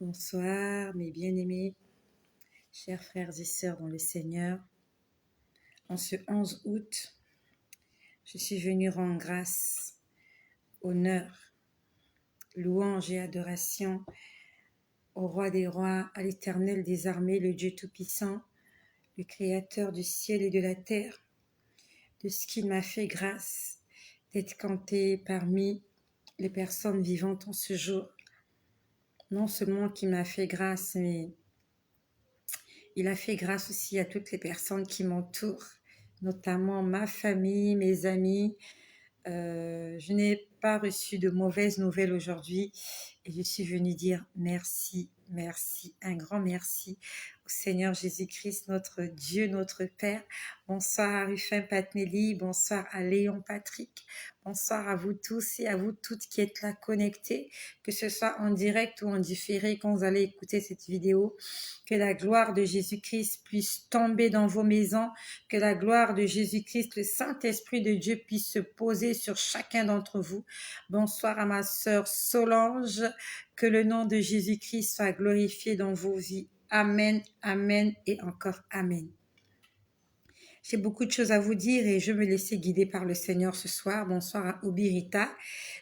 Bonsoir mes bien-aimés, chers frères et sœurs dans le Seigneur. En ce 11 août, je suis venue rendre grâce, honneur, louange et adoration au Roi des rois, à l'Éternel des armées, le Dieu Tout-Puissant, le Créateur du ciel et de la terre, de ce qu'il m'a fait grâce d'être compté parmi les personnes vivantes en ce jour. Non seulement qu'il m'a fait grâce, mais il a fait grâce aussi à toutes les personnes qui m'entourent, notamment ma famille, mes amis. Je n'ai pas reçu de mauvaises nouvelles aujourd'hui et je suis venue dire merci, merci, un grand merci au Seigneur Jésus-Christ, notre Dieu, notre Père. Bonsoir à Rufin Patnelli, bonsoir à Léon Patrick, bonsoir à vous tous et à vous toutes qui êtes là connectés, que ce soit en direct ou en différé quand vous allez écouter cette vidéo. Que la gloire de Jésus-Christ puisse tomber dans vos maisons, que la gloire de Jésus-Christ, le Saint-Esprit de Dieu puisse se poser sur chacun d'entre vous. Bonsoir à ma sœur Solange, que le nom de Jésus-Christ soit glorifié dans vos vies. Amen, amen et encore amen. J'ai beaucoup de choses à vous dire et je me laisser guider par le Seigneur ce soir. Bonsoir à Obirita.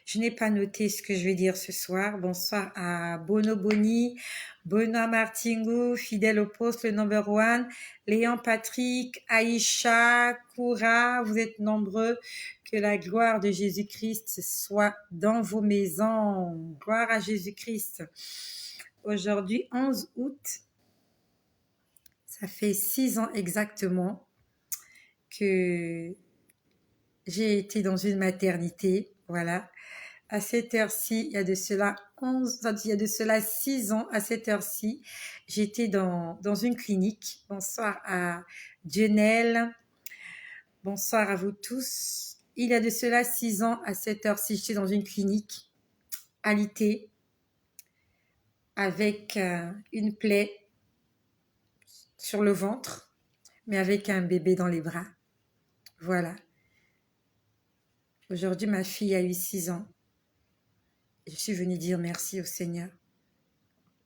Je n'ai pas noté ce que je vais dire ce soir. Bonsoir à Bono Boni, Benoît Martingou, fidèle au poste, le number one, Léon Patrick, Aïcha, Koura, vous êtes nombreux. Que la gloire de Jésus-Christ soit dans vos maisons. Gloire à Jésus-Christ. Aujourd'hui, 11 août, ça fait 6 ans exactement que j'ai été dans une maternité, voilà. À cette heure-ci, il y a de cela 6 ans, à cette heure-ci, j'étais dans une clinique. Bonsoir à Dionel, bonsoir à vous tous. Il y a de cela 6 ans, à cette heure-ci, j'étais dans une clinique, alitée, avec une plaie sur le ventre, mais avec un bébé dans les bras. Voilà. Aujourd'hui, ma fille a eu 6 ans. Je suis venue dire merci au Seigneur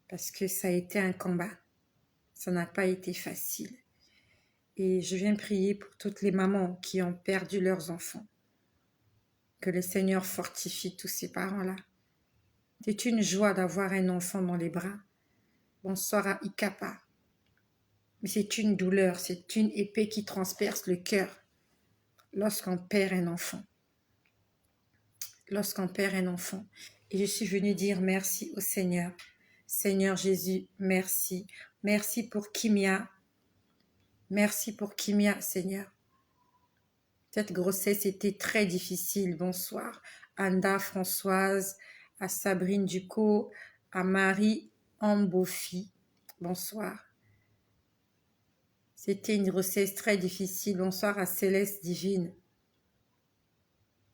parce que ça a été un combat. Ça n'a pas été facile. Et je viens prier pour toutes les mamans qui ont perdu leurs enfants. Que le Seigneur fortifie tous ces parents-là. C'est une joie d'avoir un enfant dans les bras. Bonsoir à Ikapa. Mais c'est une douleur, c'est une épée qui transperce le cœur lorsqu'on perd un enfant. Lorsqu'on perd un enfant. Et je suis venue dire merci au Seigneur. Seigneur Jésus, merci. Merci pour Kimia. Merci pour Kimia, Seigneur. Cette grossesse était très difficile. Bonsoir. Anda Françoise, à Sabrine Ducot, à Marie Ambofi. Bonsoir. C'était une grossesse très difficile. Bonsoir à Céleste Divine.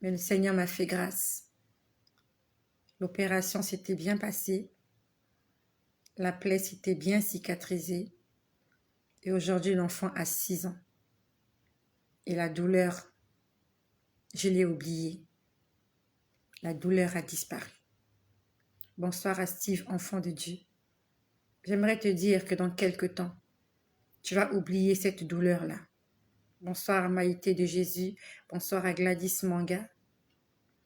Mais le Seigneur m'a fait grâce. L'opération s'était bien passée. La plaie s'était bien cicatrisée. Et aujourd'hui, l'enfant a 6 ans. Et la douleur, je l'ai oubliée. La douleur a disparu. Bonsoir à Steve, enfant de Dieu. J'aimerais te dire que dans quelque temps, tu vas oublier cette douleur-là. Bonsoir à Maïté de Jésus. Bonsoir à Gladys Manga.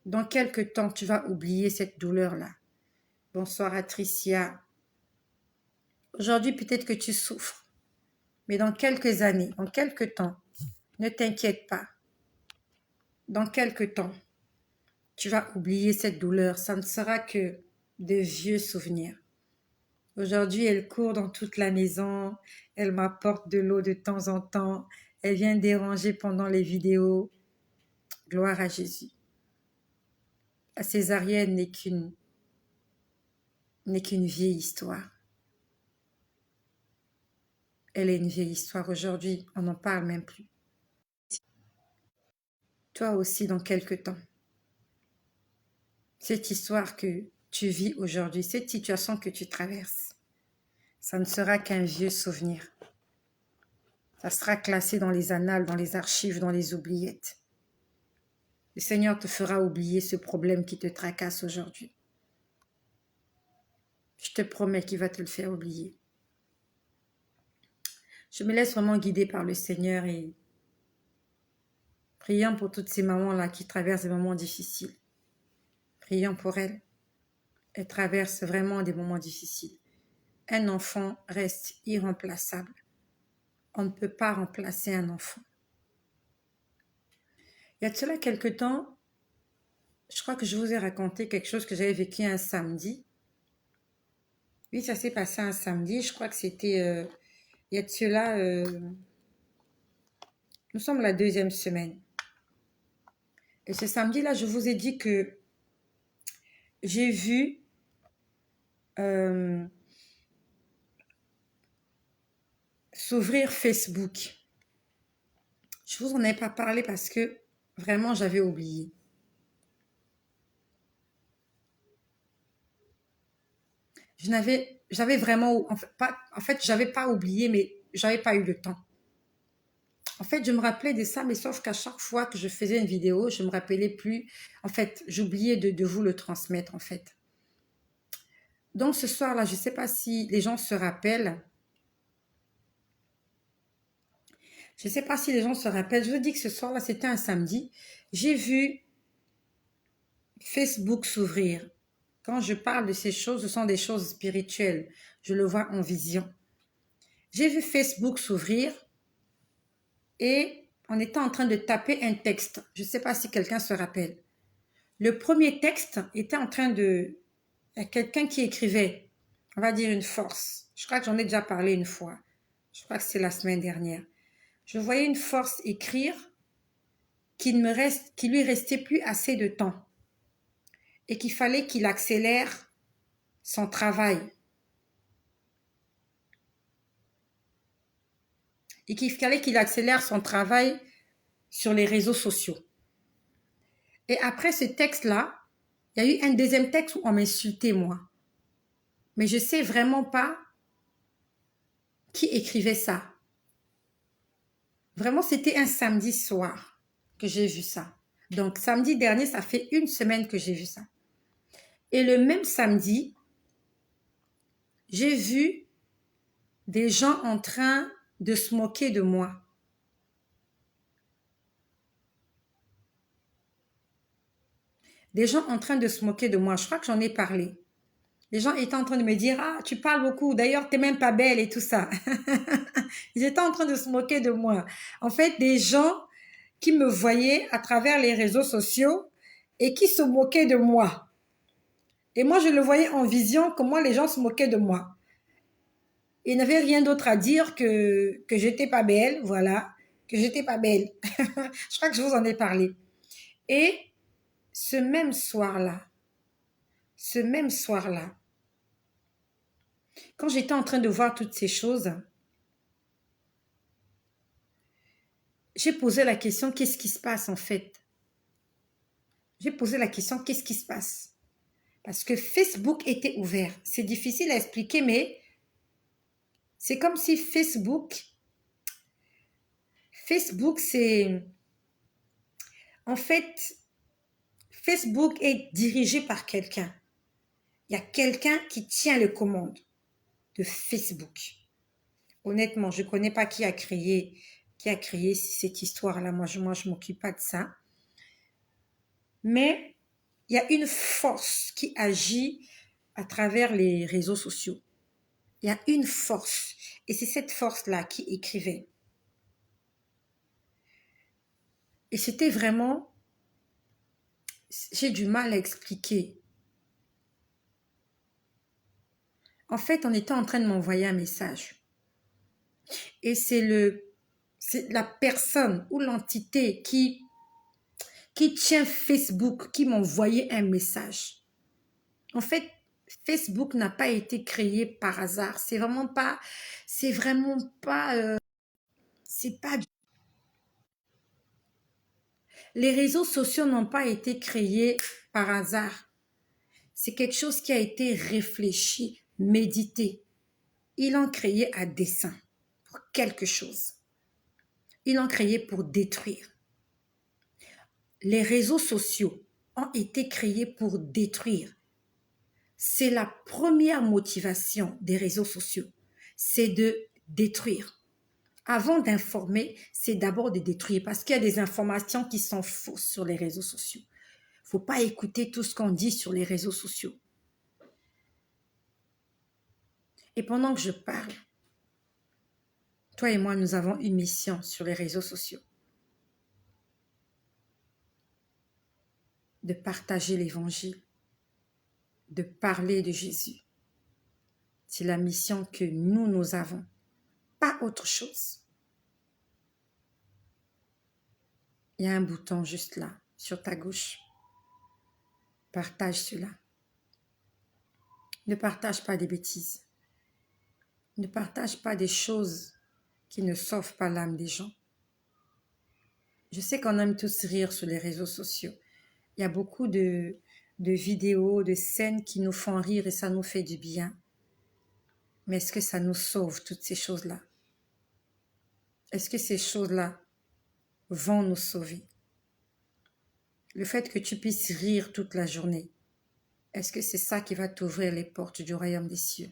Dans quelque temps, tu vas oublier cette douleur-là. Bonsoir à Tricia. Aujourd'hui, peut-être que tu souffres. Mais dans quelques années, en quelques temps, ne t'inquiète pas. Dans quelque temps, tu vas oublier cette douleur. Ça ne sera que de vieux souvenirs. Aujourd'hui, elle court dans toute la maison. Elle m'apporte de l'eau de temps en temps. Elle vient déranger pendant les vidéos. Gloire à Jésus. La césarienne n'est qu'une vieille histoire. Elle est une vieille histoire aujourd'hui. On n'en parle même plus. Toi aussi, dans quelque temps. Cette histoire que tu vis aujourd'hui, cette situation que tu traverses, ça ne sera qu'un vieux souvenir. Ça sera classé dans les annales, dans les archives, dans les oubliettes. Le Seigneur te fera oublier ce problème qui te tracasse aujourd'hui. Je te promets qu'il va te le faire oublier. Je me laisse vraiment guider par le Seigneur et prions pour toutes ces mamans-là qui traversent des moments difficiles. Prions pour elles. Elles traversent vraiment des moments difficiles. Un enfant reste irremplaçable. On ne peut pas remplacer un enfant. Il y a de cela quelque temps, je crois que je vous ai raconté quelque chose que j'avais vécu un samedi. Oui, ça s'est passé un samedi. Je crois que c'était... il y a de cela... nous sommes la 2e semaine. Et ce samedi-là, je vous ai dit que j'ai vu s'ouvrir Facebook. Je vous en ai pas parlé parce que vraiment j'avais oublié. J'avais vraiment, en fait, j'avais pas oublié, mais j'avais pas eu le temps. En fait, je me rappelais de ça, mais sauf qu'à chaque fois que je faisais une vidéo, je me rappelais plus. En fait, j'oubliais de vous le transmettre, en fait. Donc, ce soir-là, je ne sais pas si les gens se rappellent. Je ne sais pas si les gens se rappellent. Je vous dis que ce soir-là, c'était un samedi. J'ai vu Facebook s'ouvrir. Quand je parle de ces choses, ce sont des choses spirituelles. Je le vois en vision. J'ai vu Facebook s'ouvrir et on était en train de taper un texte. Je ne sais pas si quelqu'un se rappelle. Le premier texte était en train de... Il y a quelqu'un qui écrivait, on va dire une force. Je crois que j'en ai déjà parlé une fois. Je crois que c'est la semaine dernière. Je voyais une force écrire qu'il lui restait plus assez de temps et qu'il fallait qu'il accélère son travail. Et qu'il fallait qu'il accélère son travail sur les réseaux sociaux. Et après ce texte-là, il y a eu un deuxième texte où on m'insultait, moi. Mais je ne sais vraiment pas qui écrivait ça. Vraiment, c'était un samedi soir que j'ai vu ça. Donc, samedi dernier, ça fait 1 semaine que j'ai vu ça. Et le même samedi, j'ai vu des gens en train de se moquer de moi. Des gens en train de se moquer de moi. Je crois que j'en ai parlé. Les gens étaient en train de me dire « Ah, tu parles beaucoup, d'ailleurs, t'es même pas belle et tout ça. » Ils étaient en train de se moquer de moi. En fait, des gens qui me voyaient à travers les réseaux sociaux et qui se moquaient de moi. Et moi, je le voyais en vision, comment les gens se moquaient de moi. Ils n'avaient rien d'autre à dire que j'étais pas belle, voilà, que j'étais pas belle. Je crois que je vous en ai parlé. Et ce même soir-là, quand j'étais en train de voir toutes ces choses, j'ai posé la question, qu'est-ce qui se passe en fait? J'ai posé la question, qu'est-ce qui se passe? Parce que Facebook était ouvert. C'est difficile à expliquer, mais c'est comme si Facebook, c'est... En fait, Facebook est dirigé par quelqu'un. Il y a quelqu'un qui tient les commandes de Facebook. Honnêtement, je ne connais pas qui a créé cette histoire-là. Moi, je ne m'occupe pas de ça. Mais il y a une force qui agit à travers les réseaux sociaux. Il y a une force. Et c'est cette force-là qui écrivait. Et c'était vraiment... J'ai du mal à expliquer. En fait, on était en train de m'envoyer un message. Et c'est la personne ou l'entité qui tient Facebook qui m'envoyait un message. En fait, Facebook n'a pas été créé par hasard. C'est pas... Les réseaux sociaux n'ont pas été créés par hasard. C'est quelque chose qui a été réfléchi, médité. Ils l'ont créé à dessein, pour quelque chose. Ils l'ont créé pour détruire. Les réseaux sociaux ont été créés pour détruire. c'est la première motivation des réseaux sociaux, c'est de détruire. Avant d'informer, c'est d'abord de détruire parce qu'il y a des informations qui sont fausses sur les réseaux sociaux. Il ne faut pas écouter tout ce qu'on dit sur les réseaux sociaux. Et pendant que je parle, toi et moi, nous avons une mission sur les réseaux sociaux. De partager l'évangile, de parler de Jésus. C'est la mission que nous avons, pas autre chose. Il y a un bouton juste là, sur ta gauche. Partage cela. Ne partage pas des bêtises. Ne partage pas des choses qui ne sauvent pas l'âme des gens. Je sais qu'on aime tous rire sur les réseaux sociaux. Il y a beaucoup de vidéos, de scènes qui nous font rire et ça nous fait du bien. Mais est-ce que ça nous sauve, toutes ces choses-là? Est-ce que ces choses-là vont nous sauver? Le fait que tu puisses rire toute la journée, est-ce que c'est ça qui va t'ouvrir les portes du royaume des cieux?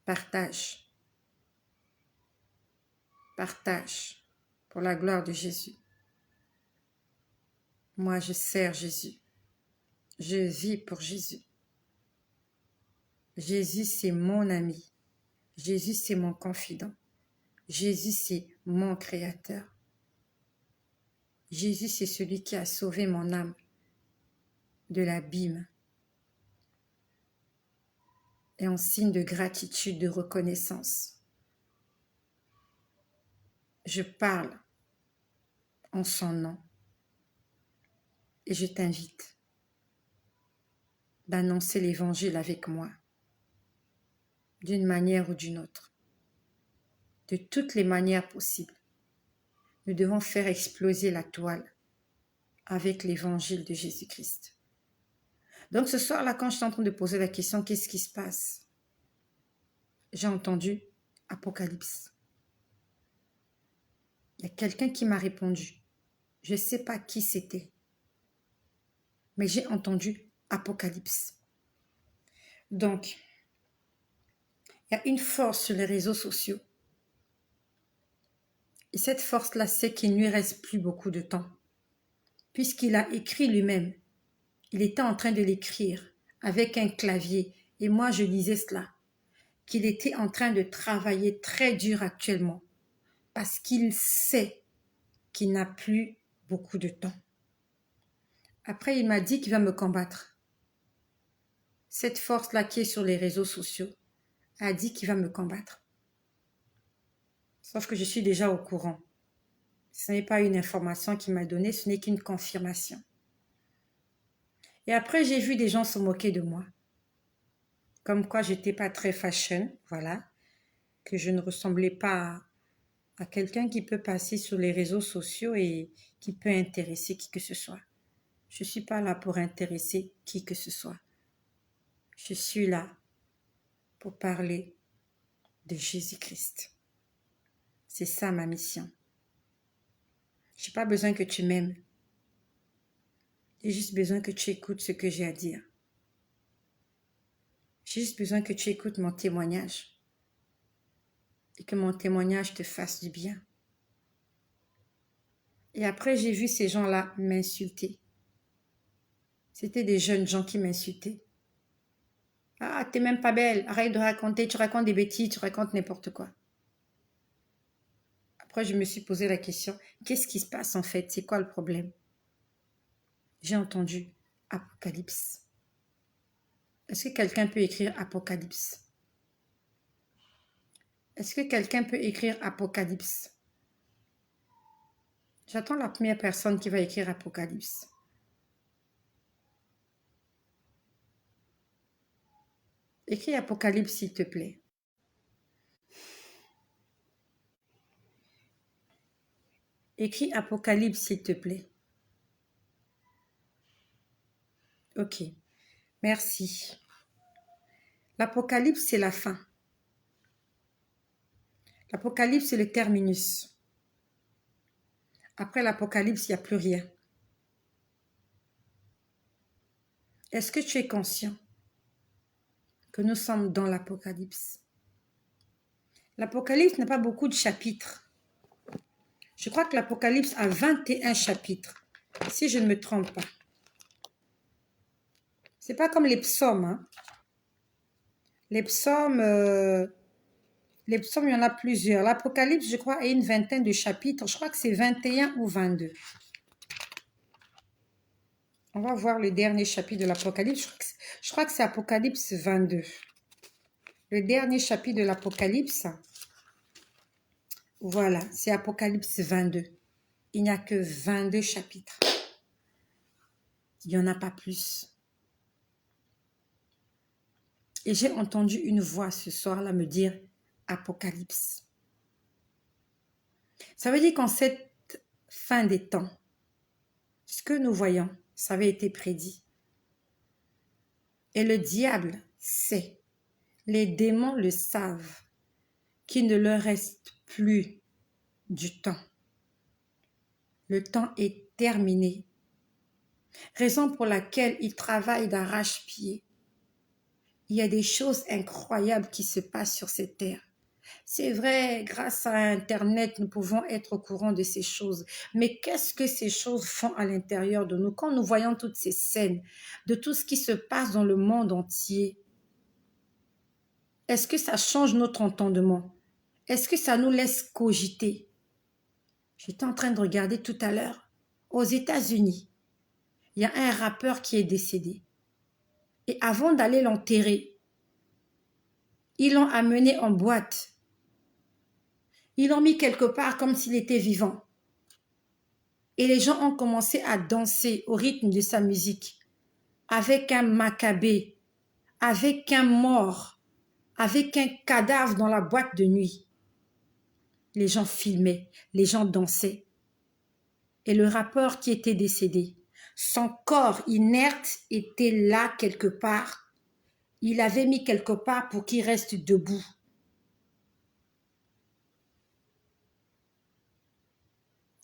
Partage. Partage pour la gloire de Jésus. Moi, je sers Jésus. Je vis pour Jésus. Jésus, c'est mon ami. Jésus, c'est mon confident. Jésus, c'est mon créateur. Jésus, c'est celui qui a sauvé mon âme de l'abîme. Et en signe de gratitude, de reconnaissance, je parle en son nom. Et je t'invite d'annoncer l'évangile avec moi, d'une manière ou d'une autre, de toutes les manières possibles. Nous devons faire exploser la toile avec l'évangile de Jésus-Christ. Donc ce soir-là, quand je suis en train de poser la question, qu'est-ce qui se passe? J'ai entendu Apocalypse. Il y a quelqu'un qui m'a répondu. Je ne sais pas qui c'était, mais j'ai entendu Apocalypse. Donc, il y a une force sur les réseaux sociaux. Et cette force-là, c'est qu'il ne lui reste plus beaucoup de temps. Puisqu'il a écrit lui-même. Il était en train de l'écrire avec un clavier. Et moi, je lisais cela. Qu'il était en train de travailler très dur actuellement. Parce qu'il sait qu'il n'a plus beaucoup de temps. Après, il m'a dit qu'il va me combattre. Cette force-là qui est sur les réseaux sociaux a dit qu'il va me combattre. Sauf que je suis déjà au courant. Ce n'est pas une information qu'il m'a donnée, ce n'est qu'une confirmation. Et après, j'ai vu des gens se moquer de moi. Comme quoi, je n'étais pas très fashion, voilà. Que je ne ressemblais pas à quelqu'un qui peut passer sur les réseaux sociaux et qui peut intéresser qui que ce soit. Je ne suis pas là pour intéresser qui que ce soit. Je suis là pour parler de Jésus-Christ. C'est ça ma mission. Je n'ai pas besoin que tu m'aimes. J'ai juste besoin que tu écoutes ce que j'ai à dire. J'ai juste besoin que tu écoutes mon témoignage. Et que mon témoignage te fasse du bien. Et après, j'ai vu ces gens-là m'insulter. C'était des jeunes gens qui m'insultaient. Ah, t'es même pas belle, arrête de raconter, tu racontes des bêtises, tu racontes n'importe quoi. Après, je me suis posé la question, qu'est-ce qui se passe en fait? C'est quoi le problème? J'ai entendu Apocalypse. Est-ce que quelqu'un peut écrire Apocalypse? Est-ce que quelqu'un peut écrire Apocalypse? J'attends la première personne qui va écrire Apocalypse. Écris Apocalypse, s'il te plaît. Écris Apocalypse, s'il te plaît. Ok, merci. L'Apocalypse, c'est la fin. L'Apocalypse, c'est le terminus. Après l'Apocalypse, il n'y a plus rien. Est-ce que tu es conscient que nous sommes dans l'Apocalypse? L'Apocalypse n'a pas beaucoup de chapitres. Je crois que l'Apocalypse a 21 chapitres, si je ne me trompe pas. C'est pas comme les psaumes. Hein. Les psaumes, il y en a plusieurs. L'Apocalypse, je crois, a une vingtaine de chapitres. Je crois que c'est 21 ou 22. On va voir le dernier chapitre de l'Apocalypse. Je crois que c'est Apocalypse 22. Le dernier chapitre de l'Apocalypse. Voilà, c'est Apocalypse 22. Il n'y a que 22 chapitres. Il n'y en a pas plus. Et j'ai entendu une voix ce soir-là me dire Apocalypse. Ça veut dire qu'en cette fin des temps, ce que nous voyons, ça avait été prédit. Et le diable sait, les démons le savent, qu'il ne leur reste plus du temps. Le temps est terminé. Raison pour laquelle ils travaillent d'arrache-pied. Il y a des choses incroyables qui se passent sur cette terre. C'est vrai, grâce à Internet, nous pouvons être au courant de ces choses. Mais qu'est-ce que ces choses font à l'intérieur de nous? Quand nous voyons toutes ces scènes, de tout ce qui se passe dans le monde entier, est-ce que ça change notre entendement? Est-ce que ça nous laisse cogiter? J'étais en train de regarder tout à l'heure. Aux États-Unis, il y a un rappeur qui est décédé. Et avant d'aller l'enterrer, ils l'ont amené en boîte. Ils l'ont mis quelque part comme s'il était vivant. Et les gens ont commencé à danser au rythme de sa musique, avec un macabée, avec un mort, avec un cadavre dans la boîte de nuit. Les gens filmaient, les gens dansaient. Et le rappeur qui était décédé, son corps inerte était là quelque part. Il avait mis quelque part pour qu'il reste debout.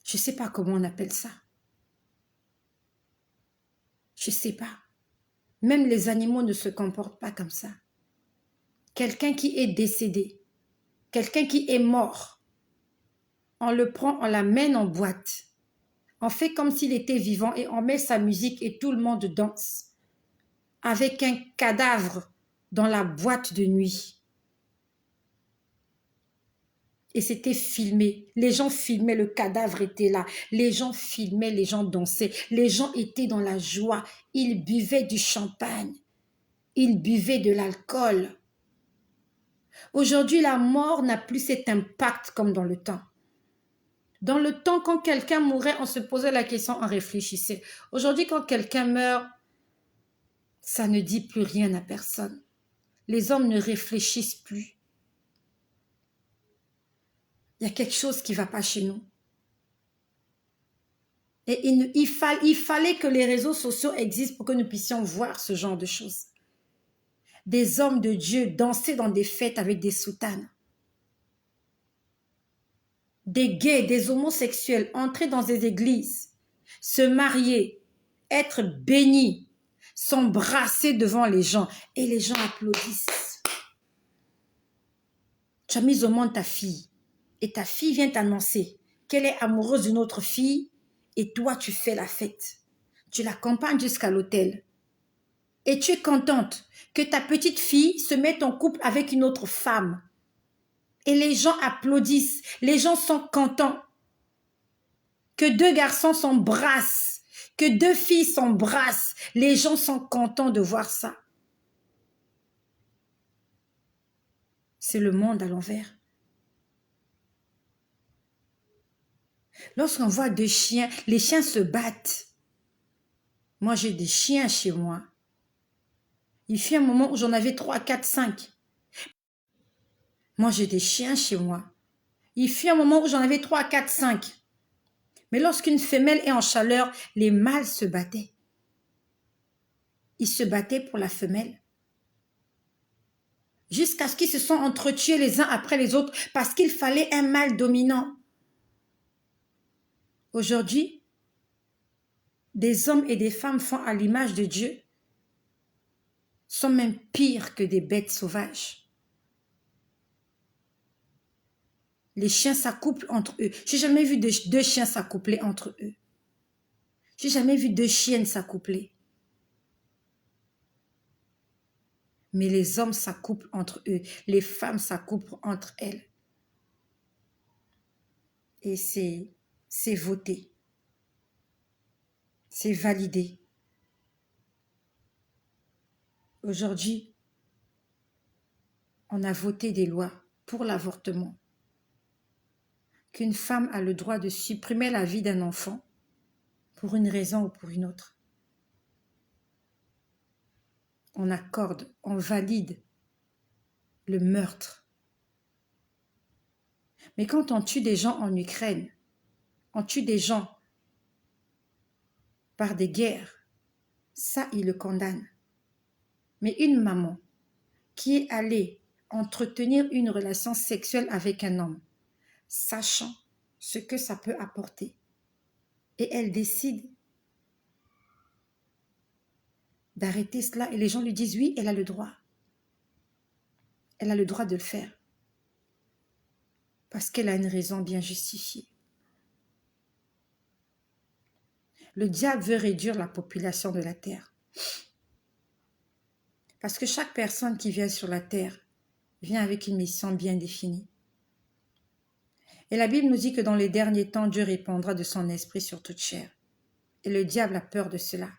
Je ne sais pas comment on appelle ça. Je ne sais pas. Même les animaux ne se comportent pas comme ça. Quelqu'un qui est décédé, quelqu'un qui est mort, on le prend, on l'amène en boîte. On fait comme s'il était vivant et on met sa musique et tout le monde danse. Avec un cadavre dans la boîte de nuit. Et c'était filmé. Les gens filmaient, le cadavre était là. Les gens filmaient, les gens dansaient. Les gens étaient dans la joie. Ils buvaient du champagne. Ils buvaient de l'alcool. Aujourd'hui, la mort n'a plus cet impact comme dans le temps. Dans le temps, quand quelqu'un mourait, on se posait la question, on réfléchissait. Aujourd'hui, quand quelqu'un meurt, ça ne dit plus rien à personne. Les hommes ne réfléchissent plus. Il y a quelque chose qui ne va pas chez nous. Et il fallait que les réseaux sociaux existent pour que nous puissions voir ce genre de choses. Des hommes de Dieu danser dans des fêtes avec des soutanes. Des gays, des homosexuels entrer dans des églises, se marier, être bénis, s'embrasser devant les gens et les gens applaudissent. Tu as mis au monde ta fille et ta fille vient t'annoncer qu'elle est amoureuse d'une autre fille et toi tu fais la fête. Tu l'accompagnes jusqu'à l'hôtel et tu es contente que ta petite fille se mette en couple avec une autre femme. Et les gens applaudissent, les gens sont contents. Que deux garçons s'embrassent, que deux filles s'embrassent, les gens sont contents de voir ça. C'est le monde à l'envers. Lorsqu'on voit deux chiens, les chiens se battent. Moi, j'ai des chiens chez moi. Il fut un moment où j'en avais 3, 4, 5. Moi, j'ai des chiens chez moi. Il fut un moment où j'en avais 3, 4, 5. Mais lorsqu'une femelle est en chaleur, les mâles se battaient. Ils se battaient pour la femelle. Jusqu'à ce qu'ils se sont entretués les uns après les autres parce qu'il fallait un mâle dominant. Aujourd'hui, des hommes et des femmes font à l'image de Dieu. sont même pires que des bêtes sauvages. Les chiens s'accouplent entre eux. J'ai jamais vu deux chiens s'accoupler entre eux. J'ai jamais vu deux chiennes s'accoupler. Mais les hommes s'accouplent entre eux. Les femmes s'accouplent entre elles. Et c'est voté. C'est validé. Aujourd'hui, on a voté des lois pour l'avortement. Qu'une femme a le droit de supprimer la vie d'un enfant pour une raison ou pour une autre. On accorde, on valide le meurtre. Mais quand on tue des gens en Ukraine, on tue des gens par des guerres, ça, il le condamne. Mais une maman qui est allée entretenir une relation sexuelle avec un homme, sachant ce que ça peut apporter, et elle décide d'arrêter cela, et les gens lui disent oui, elle a le droit. Elle a le droit de le faire. Parce qu'elle a une raison bien justifiée. Le diable veut réduire la population de la terre. Parce que chaque personne qui vient sur la terre vient avec une mission bien définie. Et la Bible nous dit que dans les derniers temps, Dieu répandra de son esprit sur toute chair. Et le diable a peur de cela.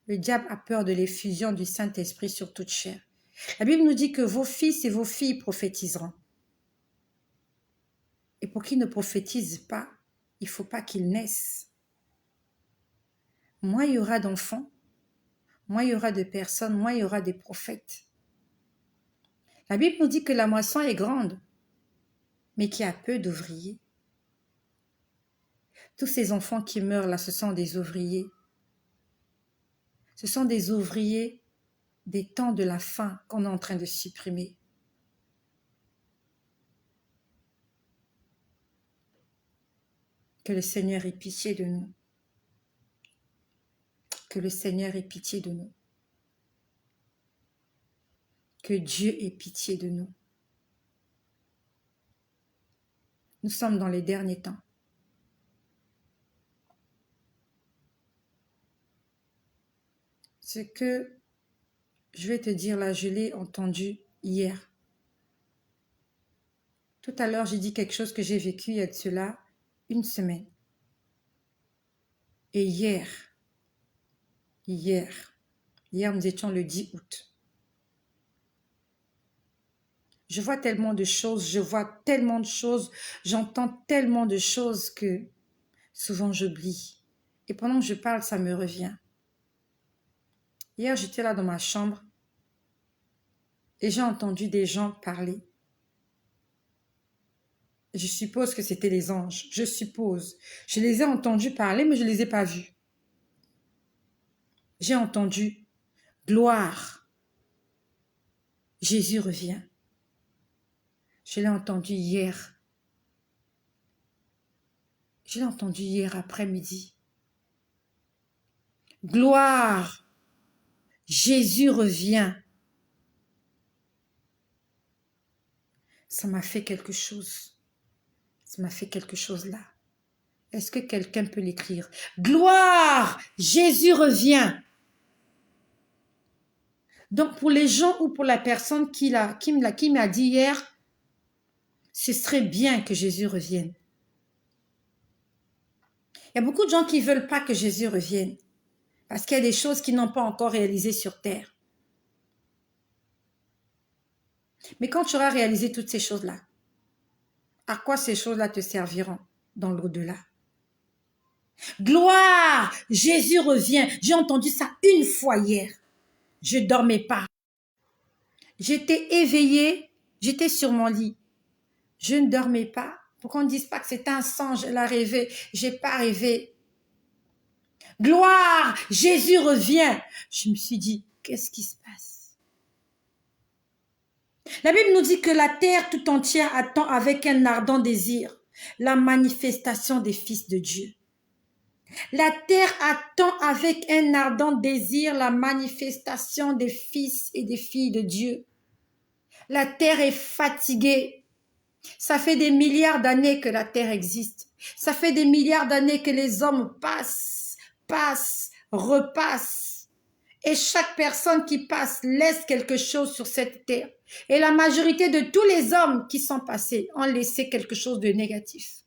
Le diable a peur de l'effusion du Saint-Esprit sur toute chair. La Bible nous dit que vos fils et vos filles prophétiseront. Et pour qu'ils ne prophétisent pas, il ne faut pas qu'ils naissent. Moins il y aura d'enfants, moins il y aura de personnes, moins il y aura des prophètes. La Bible nous dit que la moisson est grande, mais qu'il y a peu d'ouvriers. Tous ces enfants qui meurent là, ce sont des ouvriers. Ce sont des ouvriers des temps de la faim qu'on est en train de supprimer. Que le Seigneur ait pitié de nous. Que le Seigneur ait pitié de nous. Que Dieu ait pitié de nous. Nous sommes dans les derniers temps. Ce que je vais te dire là, je l'ai entendu hier. Tout à l'heure, j'ai dit quelque chose que j'ai vécu il y a de cela une semaine. Et hier, nous étions le 10 août. Je vois tellement de choses, j'entends tellement de choses que souvent j'oublie. Et pendant que je parle, ça me revient. Hier, j'étais là dans ma chambre et j'ai entendu des gens parler. Je suppose que c'était les anges, je suppose. Je les ai entendus parler, mais je ne les ai pas vus. J'ai entendu « Gloire, Jésus revient ». Je l'ai entendu hier. Je l'ai entendu hier après-midi. « Gloire, Jésus revient ». Ça m'a fait quelque chose. Ça m'a fait quelque chose là. Est-ce que quelqu'un peut l'écrire? Gloire, Jésus revient. Donc pour les gens ou pour la personne qui m'a dit hier, ce serait bien que Jésus revienne. Il y a beaucoup de gens qui ne veulent pas que Jésus revienne parce qu'il y a des choses qu'ils n'ont pas encore réalisées sur terre. Mais quand tu auras réalisé toutes ces choses-là, à quoi ces choses-là te serviront dans l'au-delà? Gloire, Jésus revient. J'ai entendu ça une fois hier. Je ne dormais pas. J'étais éveillée, j'étais sur mon lit. Je ne dormais pas. Pour qu'on ne dise pas que c'est un songe, elle a rêvé. Je n'ai pas rêvé. Gloire, Jésus revient. Je me suis dit, qu'est-ce qui se passe? La Bible nous dit que la terre tout entière attend avec un ardent désir la manifestation des fils de Dieu. La terre attend avec un ardent désir la manifestation des fils et des filles de Dieu. La terre est fatiguée. Ça fait des milliards d'années que la terre existe. Ça fait des milliards d'années que les hommes passent, repassent. Et chaque personne qui passe laisse quelque chose sur cette terre. Et la majorité de tous les hommes qui sont passés ont laissé quelque chose de négatif.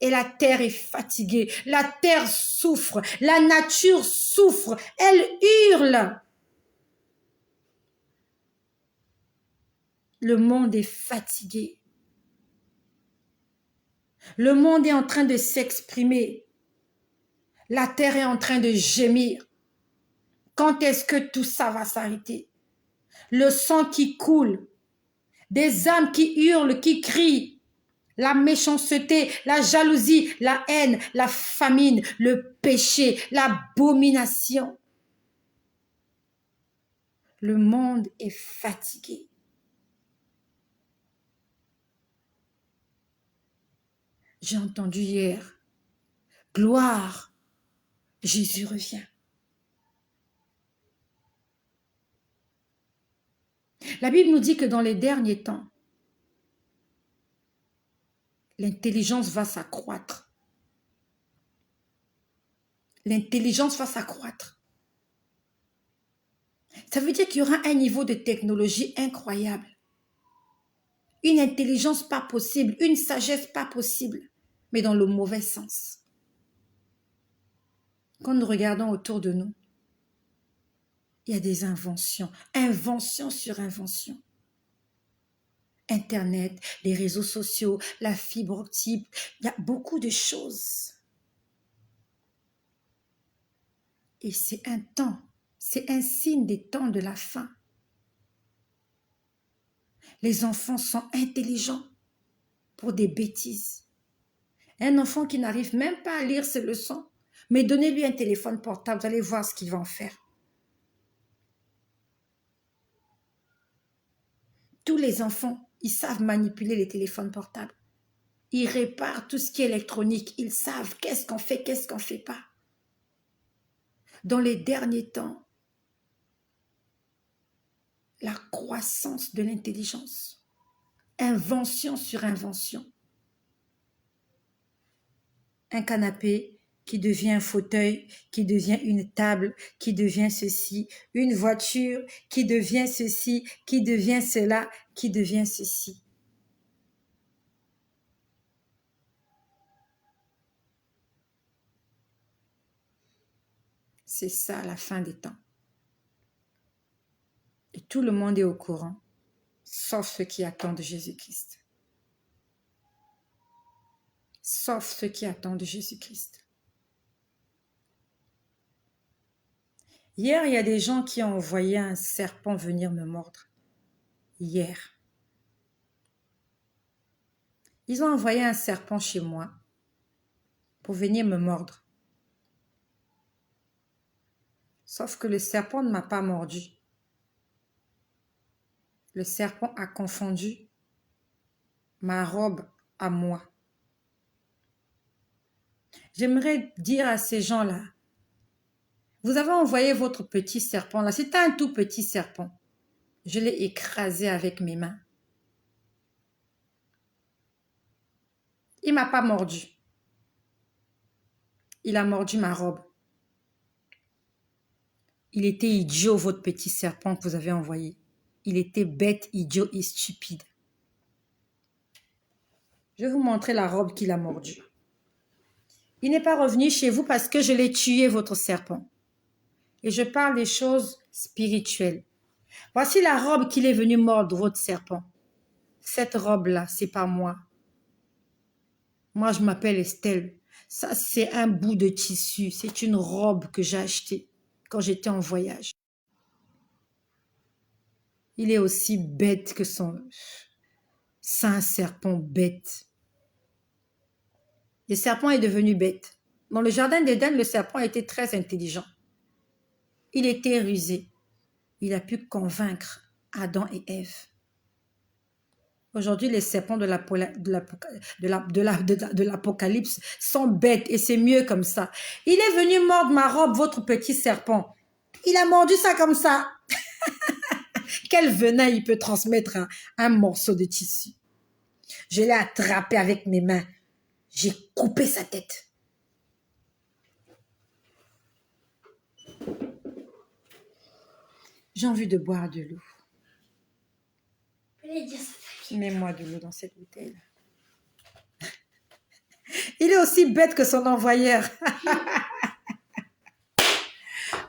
Et la terre est fatiguée, la terre souffre, la nature souffre, elle hurle. Le monde est fatigué. Le monde est en train de s'exprimer. La terre est en train de gémir. Quand est-ce que tout ça va s'arrêter? Le sang qui coule, des âmes qui hurlent, qui crient, la méchanceté, la jalousie, la haine, la famine, le péché, l'abomination. Le monde est fatigué. J'ai entendu hier, gloire, Jésus revient. La Bible nous dit que dans les derniers temps, l'intelligence va s'accroître. L'intelligence va s'accroître. Ça veut dire qu'il y aura un niveau de technologie incroyable. Une intelligence pas possible, une sagesse pas possible, mais dans le mauvais sens. Quand nous regardons autour de nous, il y a des inventions, invention sur invention. Internet, les réseaux sociaux, la fibre optique, il y a beaucoup de choses. Et c'est un temps, c'est un signe des temps de la fin. Les enfants sont intelligents pour des bêtises. Un enfant qui n'arrive même pas à lire ses leçons, mais donnez-lui un téléphone portable, vous allez voir ce qu'il va en faire. Tous les enfants, ils savent manipuler les téléphones portables. Ils réparent tout ce qui est électronique. Ils savent qu'est-ce qu'on fait, qu'est-ce qu'on ne fait pas. Dans les derniers temps, la croissance de l'intelligence, invention sur invention. Un canapé qui devient un fauteuil, qui devient une table, qui devient ceci, une voiture qui devient ceci, qui devient cela, qui devient ceci. C'est ça la fin des temps. Et tout le monde est au courant, sauf ceux qui attendent Jésus-Christ. Sauf ceux qui attendent Jésus-Christ. Hier, il y a des gens qui ont envoyé un serpent venir me mordre. Hier. Ils ont envoyé un serpent chez moi pour venir me mordre. Sauf que le serpent ne m'a pas mordu. Le serpent a confondu ma robe à moi. J'aimerais dire à ces gens-là, vous avez envoyé votre petit serpent là, c'était un tout petit serpent. Je l'ai écrasé avec mes mains. Il ne m'a pas mordu. Il a mordu ma robe. Il était idiot, votre petit serpent que vous avez envoyé. Il était bête, idiot et stupide. Je vais vous montrer la robe qu'il a mordue. Il n'est pas revenu chez vous parce que je l'ai tué, votre serpent. Et je parle des choses spirituelles. Voici la robe qu'il est venu mordre, votre serpent. Cette robe-là, c'est pas moi. Moi, je m'appelle Estelle. Ça, c'est un bout de tissu. C'est une robe que j'ai achetée quand j'étais en voyage. Il est aussi bête que son saint serpent bête. Le serpent est devenu bête. Dans le jardin d'Éden, le serpent était très intelligent. Il était rusé. Il a pu convaincre Adam et Ève. Aujourd'hui, les serpents de l'Apocalypse sont bêtes et c'est mieux comme ça. Il est venu mordre ma robe, votre petit serpent. Il a mordu ça comme ça. Quel venin il peut transmettre un morceau de tissu? Je l'ai attrapé avec mes mains. J'ai coupé sa tête. J'ai envie de boire de l'eau. Mets-moi de l'eau dans cette bouteille. Il est aussi bête que son envoyeur.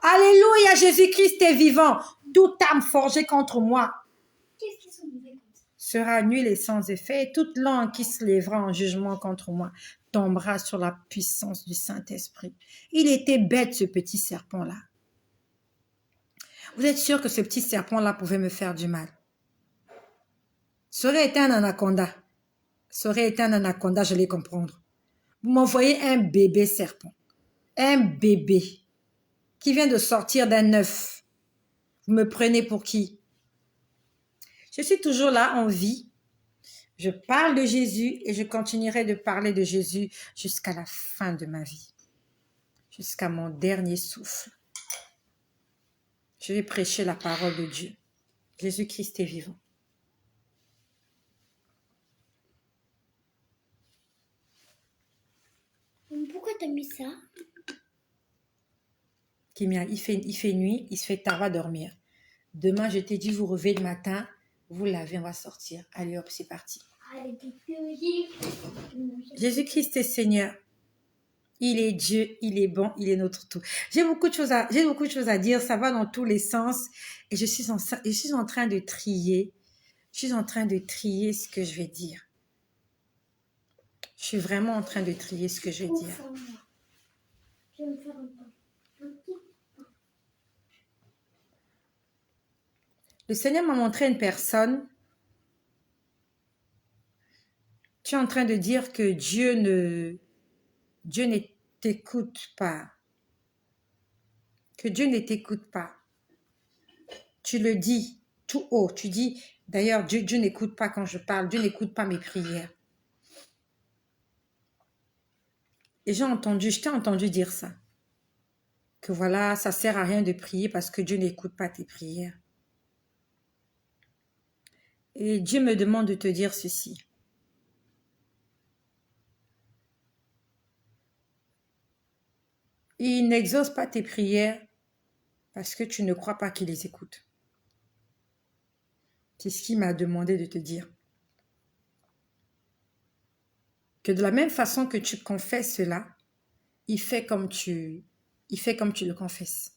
Alléluia, Jésus-Christ est vivant. Toute âme forgée contre moi sera nulle et sans effet. Et toute langue qui se lèvera en jugement contre moi tombera sur la puissance du Saint-Esprit. Il était bête, ce petit serpent-là. Vous êtes sûr que ce petit serpent-là pouvait me faire du mal? Ça aurait été un anaconda. Ça aurait été un anaconda, je vais comprendre. Vous m'envoyez un bébé serpent. Un bébé qui vient de sortir d'un œuf. Vous me prenez pour qui? Je suis toujours là en vie. Je parle de Jésus et je continuerai de parler de Jésus jusqu'à la fin de ma vie. Jusqu'à mon dernier souffle. Je vais prêcher la parole de Dieu. Jésus-Christ est vivant. Pourquoi t'as mis ça? Kimia, il fait nuit, il se fait tard, va dormir. Demain, je t'ai dit, vous réveillez le matin, vous lavez, on va sortir. Allez hop, c'est parti. Jésus-Christ est Seigneur. Il est Dieu, il est bon, il est notre tout. J'ai beaucoup de choses à dire, ça va dans tous les sens. Et je suis en train de trier. Je suis en train de trier ce que je vais dire. Je suis vraiment en train de trier ce que je vais dire. Je vais me faire un petit. Le Seigneur m'a montré une personne. Tu es en train de dire que Dieu ne t'écoute pas. Que Dieu ne t'écoute pas. Tu le dis tout haut. Tu dis, d'ailleurs, Dieu n'écoute pas quand je parle. Dieu n'écoute pas mes prières. Et je t'ai entendu dire ça. Que voilà, ça sert à rien de prier parce que Dieu n'écoute pas tes prières. Et Dieu me demande de te dire ceci. Il n'exauce pas tes prières parce que tu ne crois pas qu'il les écoute. C'est ce qu'il m'a demandé de te dire. Que de la même façon que tu confesses cela, il fait comme tu le confesses.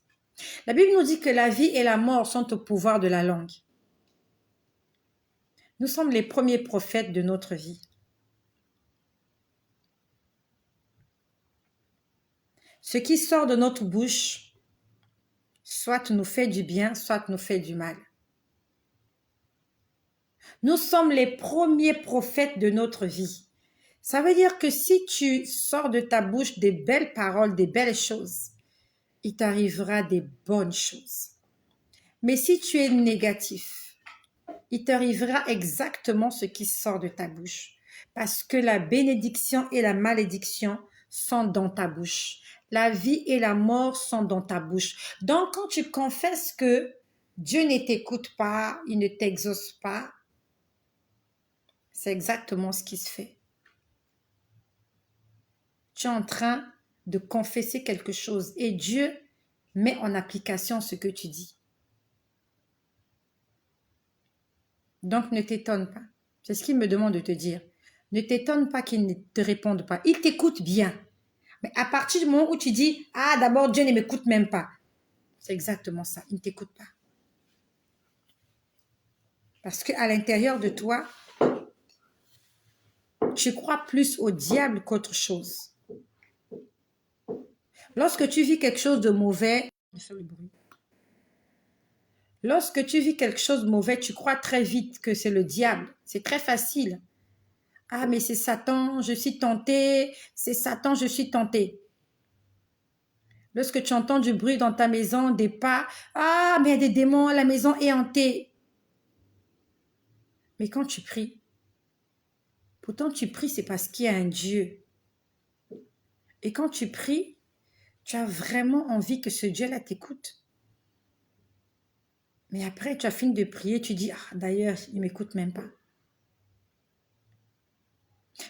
La Bible nous dit que la vie et la mort sont au pouvoir de la langue. Nous sommes les premiers prophètes de notre vie. Ce qui sort de notre bouche, soit nous fait du bien, soit nous fait du mal. Nous sommes les premiers prophètes de notre vie. Ça veut dire que si tu sors de ta bouche des belles paroles, des belles choses, il t'arrivera des bonnes choses. Mais si tu es négatif, il t'arrivera exactement ce qui sort de ta bouche. Parce que la bénédiction et la malédiction sont dans ta bouche. La vie et la mort sont dans ta bouche. Donc, quand tu confesses que Dieu ne t'écoute pas, il ne t'exauce pas, c'est exactement ce qui se fait. Tu es en train de confesser quelque chose et Dieu met en application ce que tu dis. Donc, ne t'étonne pas. C'est ce qu'il me demande de te dire. Ne t'étonne pas qu'il ne te réponde pas. Il t'écoute bien. Mais à partir du moment où tu dis « Ah, d'abord, Dieu ne m'écoute même pas », c'est exactement ça. Il ne t'écoute pas. Parce qu'à l'intérieur de toi, tu crois plus au diable qu'autre chose. Lorsque tu vis quelque chose de mauvais, lorsque tu vis quelque chose de mauvais, tu crois très vite que c'est le diable. C'est très facile. Ah, mais c'est Satan, je suis tenté. C'est Satan, je suis tenté. Lorsque tu entends du bruit dans ta maison, des pas, ah, mais il y a des démons, la maison est hantée. Mais quand tu pries, Pourtant, tu pries, c'est parce qu'il y a un Dieu. Et quand tu pries, tu as vraiment envie que ce Dieu-là t'écoute. Mais après, tu as fini de prier, tu dis, ah, d'ailleurs, il ne m'écoute même pas.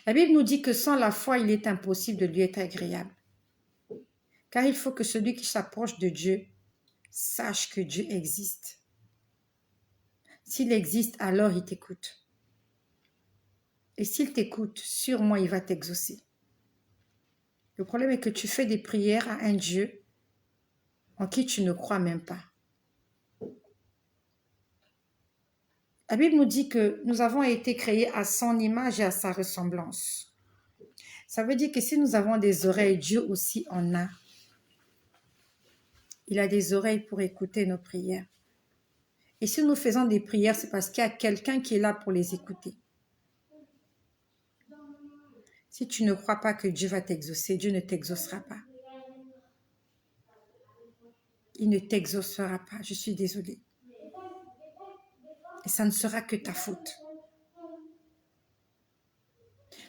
La Bible nous dit que sans la foi, il est impossible de lui être agréable. Car il faut que celui qui s'approche de Dieu sache que Dieu existe. S'il existe, alors il t'écoute. Et s'il t'écoute, sûrement il va t'exaucer. Le problème est que tu fais des prières à un Dieu en qui tu ne crois même pas. La Bible nous dit que nous avons été créés à son image et à sa ressemblance. Ça veut dire que si nous avons des oreilles, Dieu aussi en a. Il a des oreilles pour écouter nos prières. Et si nous faisons des prières, c'est parce qu'il y a quelqu'un qui est là pour les écouter. Si tu ne crois pas que Dieu va t'exaucer, Dieu ne t'exaucera pas. Il ne t'exaucera pas, je suis désolée. Et ça ne sera que ta faute.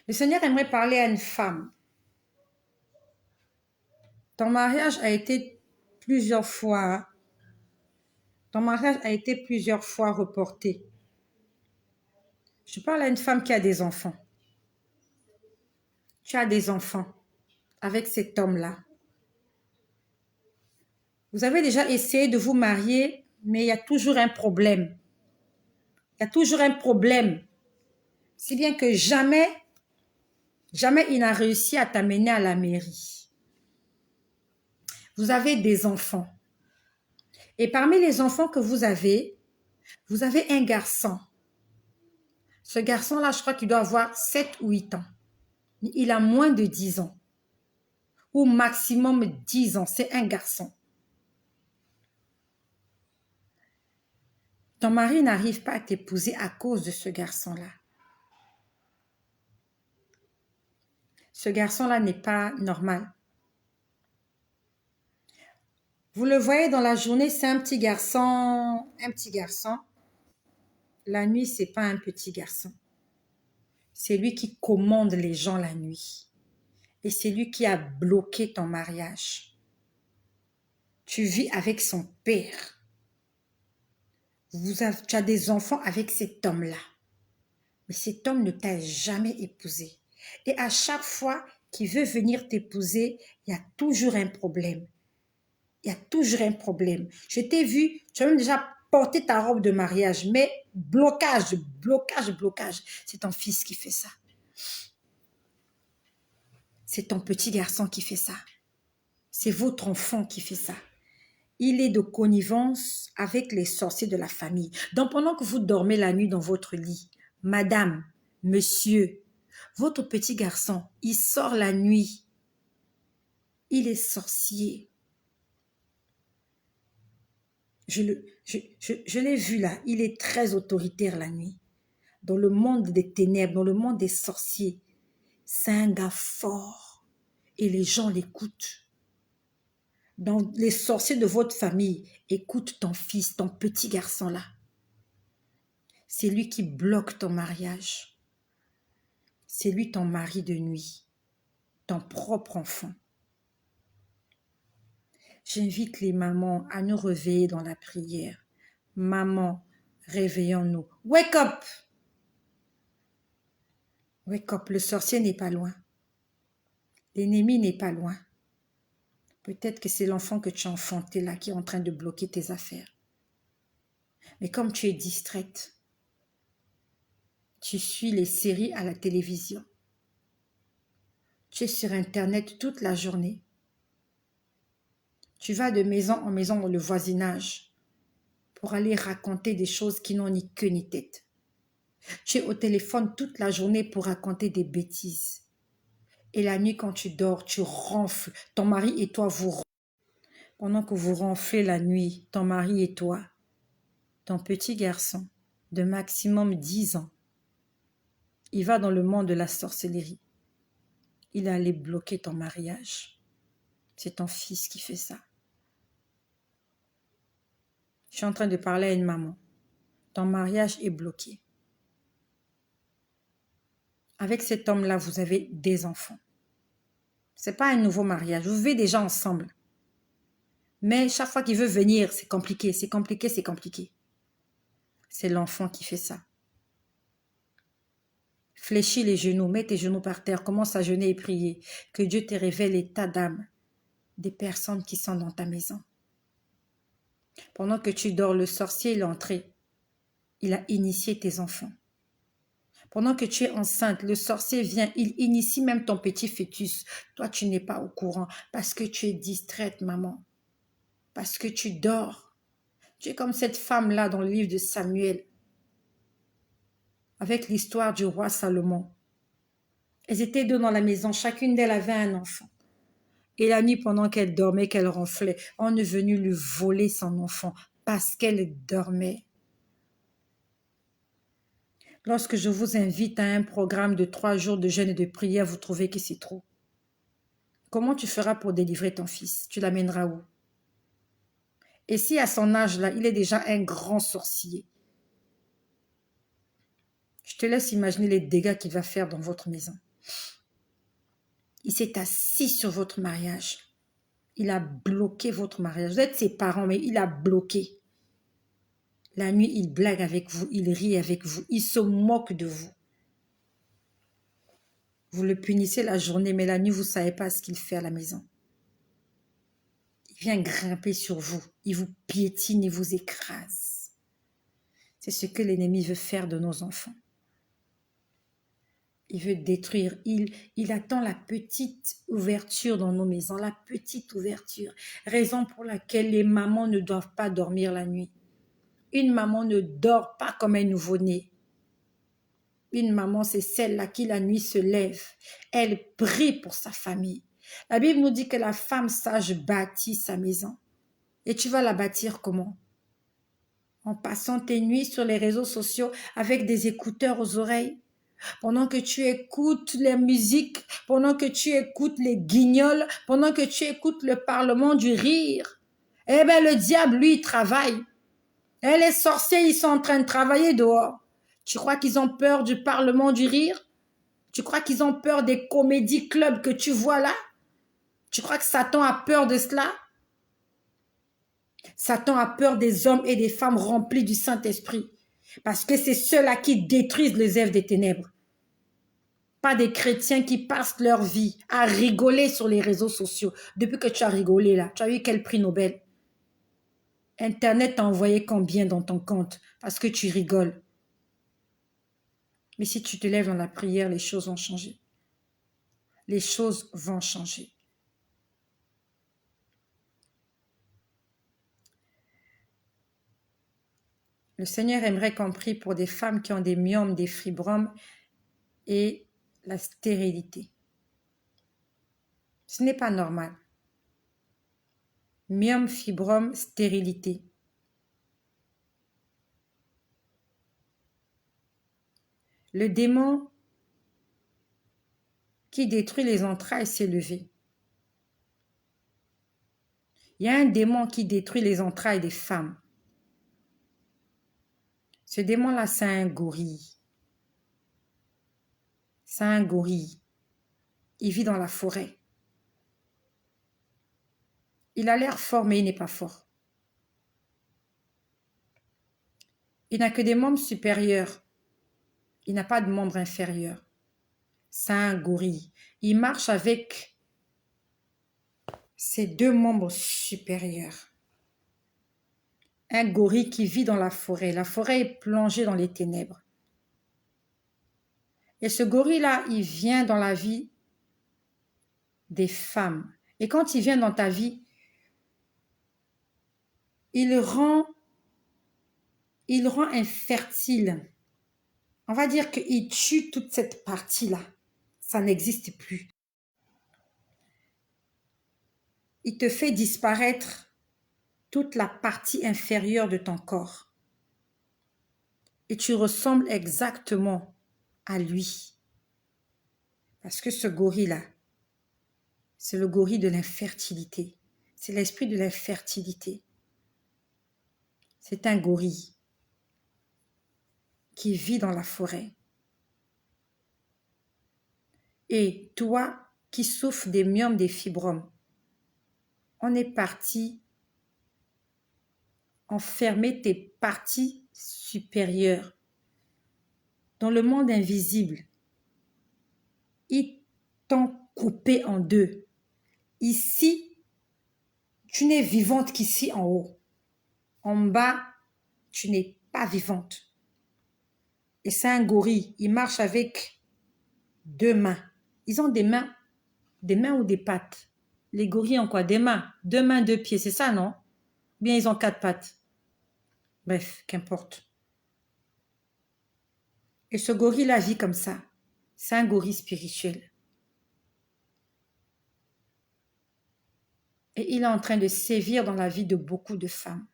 Le Seigneur aimerait parler à une femme. Ton mariage a été plusieurs fois reporté. Je parle à une femme qui a des enfants. Tu as des enfants avec cet homme-là. Vous avez déjà essayé de vous marier, mais il y a toujours un problème. Il y a toujours un problème. Si bien que jamais il n'a réussi à t'amener à la mairie. Vous avez des enfants. Et parmi les enfants que vous avez un garçon. Ce garçon-là, je crois qu'il doit avoir 7 ou 8 ans. Il a moins de 10 ans. Ou maximum 10 ans. C'est un garçon. Ton mari n'arrive pas à t'épouser à cause de ce garçon-là. Ce garçon-là n'est pas normal. Vous le voyez dans la journée, c'est un petit garçon. La nuit, c'est pas un petit garçon. C'est lui qui commande les gens la nuit. Et c'est lui qui a bloqué ton mariage. Tu vis avec son père. Tu as des enfants avec cet homme-là. Mais cet homme ne t'a jamais épousé. Et à chaque fois qu'il veut venir t'épouser, il y a toujours un problème. Il y a toujours un problème. Je t'ai vu, tu as même déjà porté ta robe de mariage, mais blocage. C'est ton fils qui fait ça. C'est ton petit garçon qui fait ça. C'est votre enfant qui fait ça. Il est de connivence avec les sorciers de la famille. Donc pendant que vous dormez la nuit dans votre lit, madame, monsieur, votre petit garçon, il sort la nuit. Il est sorcier. Je l'ai vu là, il est très autoritaire la nuit. Dans le monde des ténèbres, dans le monde des sorciers, c'est un gars fort et les gens l'écoutent. Dans les sorciers de votre famille, écoute ton fils, ton petit garçon là. C'est lui qui bloque ton mariage. C'est lui ton mari de nuit, ton propre enfant. J'invite les mamans à nous réveiller dans la prière. Maman, réveillons-nous. Wake up! Wake up, le sorcier n'est pas loin. L'ennemi n'est pas loin. Peut-être que c'est l'enfant que tu as enfanté là qui est en train de bloquer tes affaires. Mais comme tu es distraite, tu suis les séries à la télévision. Tu es sur Internet toute la journée. Tu vas de maison en maison dans le voisinage pour aller raconter des choses qui n'ont ni queue ni tête. Tu es au téléphone toute la journée pour raconter des bêtises. Et la nuit, quand tu dors, tu ronfles. Ton mari et toi, vous ronflez. Pendant que vous ronflez la nuit, ton mari et toi, ton petit garçon de maximum 10 ans, il va dans le monde de la sorcellerie. Il est allé bloquer ton mariage. C'est ton fils qui fait ça. Je suis en train de parler à une maman. Ton mariage est bloqué. Avec cet homme-là, vous avez des enfants. Ce n'est pas un nouveau mariage. Vous vivez déjà ensemble. Mais chaque fois qu'il veut venir, c'est compliqué, c'est compliqué, c'est compliqué. C'est l'enfant qui fait ça. Fléchis les genoux, mets tes genoux par terre, commence à jeûner et prier. Que Dieu te révèle l'état d'âme des personnes qui sont dans ta maison. Pendant que tu dors, le sorcier est entré. Il a initié tes enfants. Pendant que tu es enceinte, le sorcier vient, il initie même ton petit fœtus. Toi, tu n'es pas au courant parce que tu es distraite, maman. Parce que tu dors. Tu es comme cette femme-là dans le livre de Samuel, avec l'histoire du roi Salomon. Elles étaient deux dans la maison, chacune d'elles avait un enfant. Et la nuit, pendant qu'elle dormait, qu'elle ronflait, on est venu lui voler son enfant parce qu'elle dormait. Lorsque je vous invite à un programme de 3 jours de jeûne et de prière, vous trouvez que c'est trop. Comment tu feras pour délivrer ton fils? Tu l'amèneras où? Et si à son âge-là, il est déjà un grand sorcier, je te laisse imaginer les dégâts qu'il va faire dans votre maison. Il s'est assis sur votre mariage. Il a bloqué votre mariage. Vous êtes ses parents, mais il a bloqué. La nuit, il blague avec vous, il rit avec vous, il se moque de vous. Vous le punissez la journée, mais la nuit, vous ne savez pas ce qu'il fait à la maison. Il vient grimper sur vous, il vous piétine, il vous écrase. C'est ce que l'ennemi veut faire de nos enfants. Il veut détruire, il attend la petite ouverture dans nos maisons, la petite ouverture. Raison pour laquelle les mamans ne doivent pas dormir la nuit. Une maman ne dort pas comme un nouveau-né. Une maman, c'est celle-là qui la nuit se lève. Elle prie pour sa famille. La Bible nous dit que la femme sage bâtit sa maison. Et tu vas la bâtir comment? En passant tes nuits sur les réseaux sociaux avec des écouteurs aux oreilles. Pendant que tu écoutes les musiques, pendant que tu écoutes les guignols, pendant que tu écoutes le parlement du rire. Eh bien, le diable, lui, il travaille. Et les sorciers, ils sont en train de travailler dehors. Tu crois qu'ils ont peur du parlement du rire? Tu crois qu'ils ont peur des comédie clubs que tu vois là? Tu crois que Satan a peur de cela? Satan a peur des hommes et des femmes remplis du Saint-Esprit. Parce que c'est ceux-là qui détruisent les œuvres des ténèbres. Pas des chrétiens qui passent leur vie à rigoler sur les réseaux sociaux. Depuis que tu as rigolé là, tu as eu quel prix Nobel? Internet t'a envoyé combien dans ton compte? Parce que tu rigoles. Mais si tu te lèves dans la prière, les choses vont changer. Les choses vont changer. Le Seigneur aimerait qu'on prie pour des femmes qui ont des myomes, des fibromes et la stérilité. Ce n'est pas normal. Myome, fibrome, stérilité. Le démon qui détruit les entrailles s'est levé. Il y a un démon qui détruit les entrailles des femmes. Ce démon-là, c'est un gorille. C'est un gorille. Il vit dans la forêt. Il a l'air fort, mais il n'est pas fort. Il n'a que des membres supérieurs. Il n'a pas de membres inférieurs. C'est un gorille. Il marche avec ses 2 membres supérieurs. Un gorille qui vit dans la forêt. La forêt est plongée dans les ténèbres. Et ce gorille-là, il vient dans la vie des femmes. Et quand il vient dans ta vie, il rend infertile. On va dire qu'il tue toute cette partie-là. Ça n'existe plus. Il te fait disparaître toute la partie inférieure de ton corps. Et tu ressembles exactement à lui. Parce que ce gorille-là, c'est le gorille de l'infertilité. C'est l'esprit de l'infertilité. C'est un gorille qui vit dans la forêt. Et toi qui souffres des myomes, des fibromes, on est parti enfermer tes parties supérieures dans le monde invisible. Ils t'ont coupé en deux. Ici, tu n'es vivante qu'ici en haut. En bas, tu n'es pas vivante. Et c'est un gorille. Il marche avec 2 mains. Ils ont des mains ou des pattes. Les gorilles ont quoi? Des mains. 2 mains, 2 pieds, c'est ça, non? Bien, ils ont 4 pattes. Bref, qu'importe. Et ce gorille-là vit comme ça. C'est un gorille spirituel. Et il est en train de sévir dans la vie de beaucoup de femmes.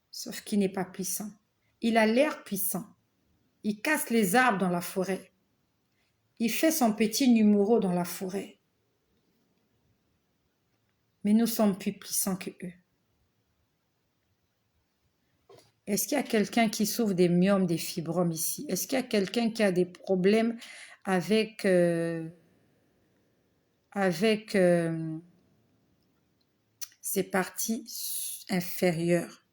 Sauf qu'il n'est pas puissant. Il a l'air puissant. Il casse les arbres dans la forêt. Il fait son petit numéro dans la forêt. Mais nous sommes plus puissants que eux. Est-ce qu'il y a quelqu'un qui souffre des myomes, des fibromes ici? Est-ce qu'il y a quelqu'un qui a des problèmes avec ses parties inférieures?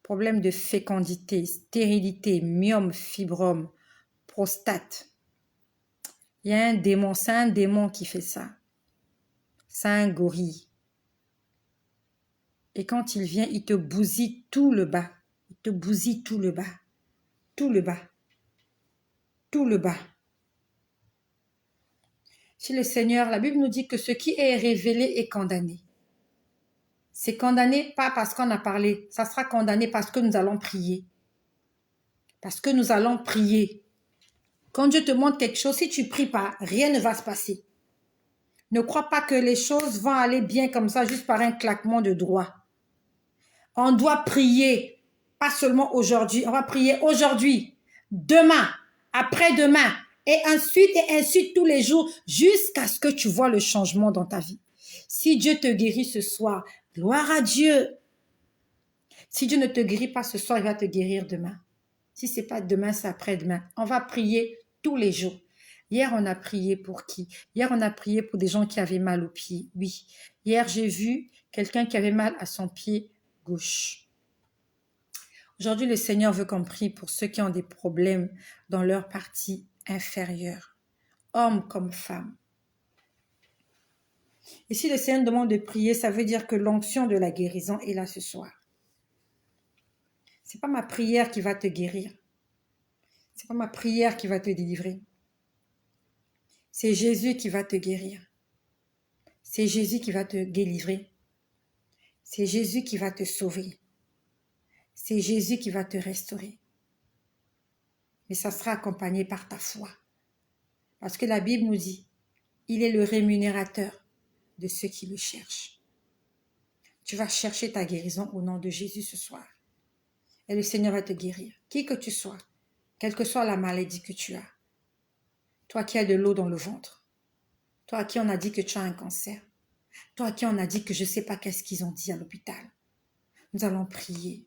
Problème de fécondité, stérilité, myome, fibrome, prostate. Il y a un démon, c'est un démon qui fait ça. C'est un gorille. Et quand il vient, il te bousille tout le bas. Il te bousille tout le bas. Tout le bas. Tout le bas. Si le Seigneur, la Bible nous dit que ce qui est révélé est condamné. C'est condamné pas parce qu'on a parlé. Ça sera condamné parce que nous allons prier. Parce que nous allons prier. Quand Dieu te montre quelque chose, si tu ne pries pas, rien ne va se passer. Ne crois pas que les choses vont aller bien comme ça, juste par un claquement de doigts. On doit prier, pas seulement aujourd'hui. On va prier aujourd'hui, demain, après-demain, et ainsi tous les jours, jusqu'à ce que tu vois le changement dans ta vie. Si Dieu te guérit ce soir, gloire à Dieu. Si Dieu ne te guérit pas ce soir, il va te guérir demain. Si ce n'est pas demain, c'est après-demain. On va prier tous les jours. Hier, on a prié pour qui? Hier, on a prié pour des gens qui avaient mal aux pieds. Oui. Hier, j'ai vu quelqu'un qui avait mal à son pied gauche. Aujourd'hui, le Seigneur veut qu'on prie pour ceux qui ont des problèmes dans leur partie inférieure, hommes comme femmes. Et si le Seigneur demande de prier, ça veut dire que l'onction de la guérison est là ce soir. Ce n'est pas ma prière qui va te guérir. Ce n'est pas ma prière qui va te délivrer. C'est Jésus qui va te guérir. C'est Jésus qui va te délivrer. C'est Jésus qui va te sauver. C'est Jésus qui va te restaurer. Mais ça sera accompagné par ta foi. Parce que la Bible nous dit, il est le rémunérateur de ceux qui le cherchent. Tu vas chercher ta guérison au nom de Jésus ce soir. Et le Seigneur va te guérir. Qui que tu sois, quelle que soit la maladie que tu as. Toi qui as de l'eau dans le ventre. Toi à qui on a dit que tu as un cancer. Toi à qui on a dit que je ne sais pas qu'est-ce qu'ils ont dit à l'hôpital. Nous allons prier.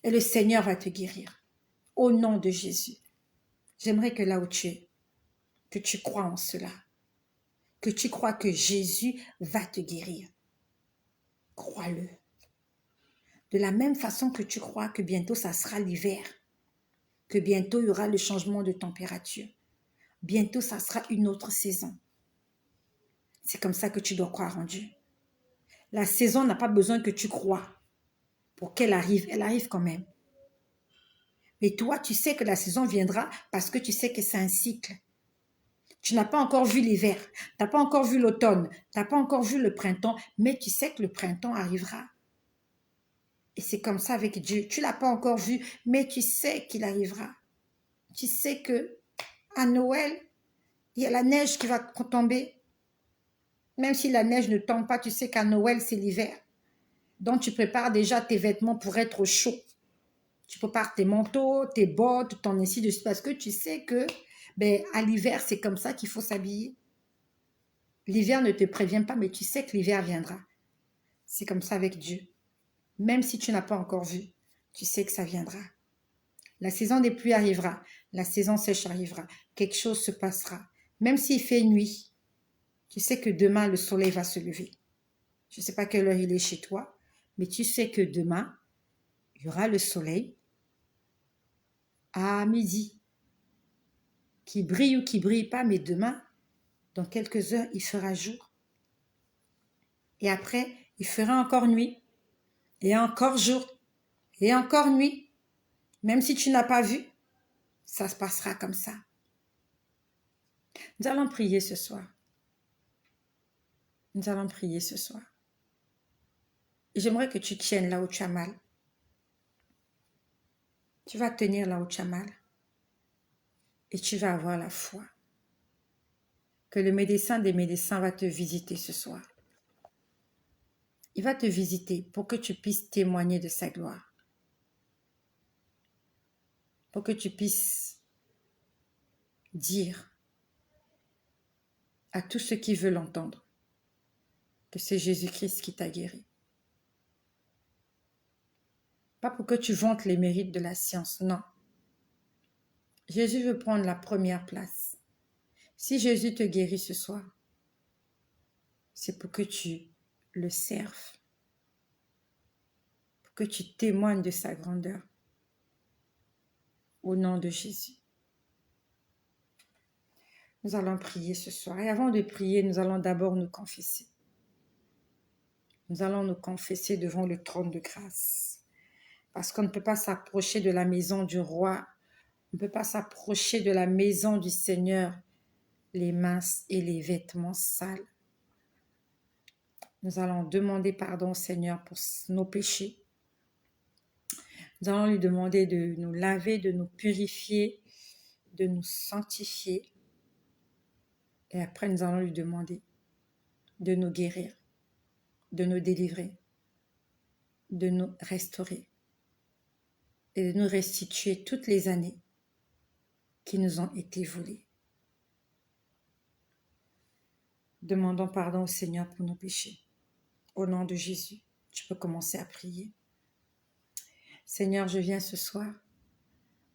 Et le Seigneur va te guérir. Au nom de Jésus. J'aimerais que là où tu es, que tu crois en cela. Que tu crois que Jésus va te guérir. Crois-le. De la même façon que tu crois que bientôt ça sera l'hiver. Que bientôt il y aura le changement de température. Bientôt ça sera une autre saison. C'est comme ça que tu dois croire en Dieu. La saison n'a pas besoin que tu crois pour qu'elle arrive. Elle arrive quand même. Mais toi, tu sais que la saison viendra parce que tu sais que c'est un cycle. Tu n'as pas encore vu l'hiver, tu n'as pas encore vu l'automne, tu n'as pas encore vu le printemps, mais tu sais que le printemps arrivera. Et c'est comme ça avec Dieu. Tu ne l'as pas encore vu, mais tu sais qu'il arrivera. Tu sais que à Noël, il y a la neige qui va tomber. Même si la neige ne tombe pas, tu sais qu'à Noël, c'est l'hiver. Donc, tu prépares déjà tes vêtements pour être au chaud. Tu prépares tes manteaux, tes bottes, ton ainsi de suite, parce que tu sais que à l'hiver, c'est comme ça qu'il faut s'habiller. L'hiver ne te prévient pas, mais tu sais que l'hiver viendra. C'est comme ça avec Dieu. Même si tu n'as pas encore vu, tu sais que ça viendra. La saison des pluies arrivera. La saison sèche arrivera. Quelque chose se passera. Même s'il fait nuit, tu sais que demain, le soleil va se lever. Je ne sais pas quelle heure il est chez toi, mais tu sais que demain, il y aura le soleil à midi. Qui brille ou qui brille pas, mais demain, dans quelques heures, il fera jour. Et après, il fera encore nuit. Et encore jour. Et encore nuit. Même si tu n'as pas vu, ça se passera comme ça. Nous allons prier ce soir. Nous allons prier ce soir. Et j'aimerais que tu tiennes là où tu as mal. Tu vas tenir là où tu as mal. Et tu vas avoir la foi. Que le médecin des médecins va te visiter ce soir. Il va te visiter pour que tu puisses témoigner de sa gloire. Pour que tu puisses dire à tous ceux qui veulent l'entendre que c'est Jésus-Christ qui t'a guéri. Pas pour que tu vantes les mérites de la science, non. Jésus veut prendre la première place. Si Jésus te guérit ce soir, c'est pour que tu le serves, pour que tu témoignes de sa grandeur. Au nom de Jésus. Nous allons prier ce soir. Et avant de prier, nous allons d'abord nous confesser. Nous allons nous confesser devant le trône de grâce. Parce qu'on ne peut pas s'approcher de la maison du roi. On ne peut pas s'approcher de la maison du Seigneur, les mains et les vêtements sales. Nous allons demander pardon au Seigneur pour nos péchés. Nous allons lui demander de nous laver, de nous purifier, de nous sanctifier. Et après, nous allons lui demander de nous guérir, de nous délivrer, de nous restaurer et de nous restituer toutes les années qui nous ont été volées. Demandons pardon au Seigneur pour nos péchés. Au nom de Jésus, tu peux commencer à prier. Seigneur, je viens ce soir,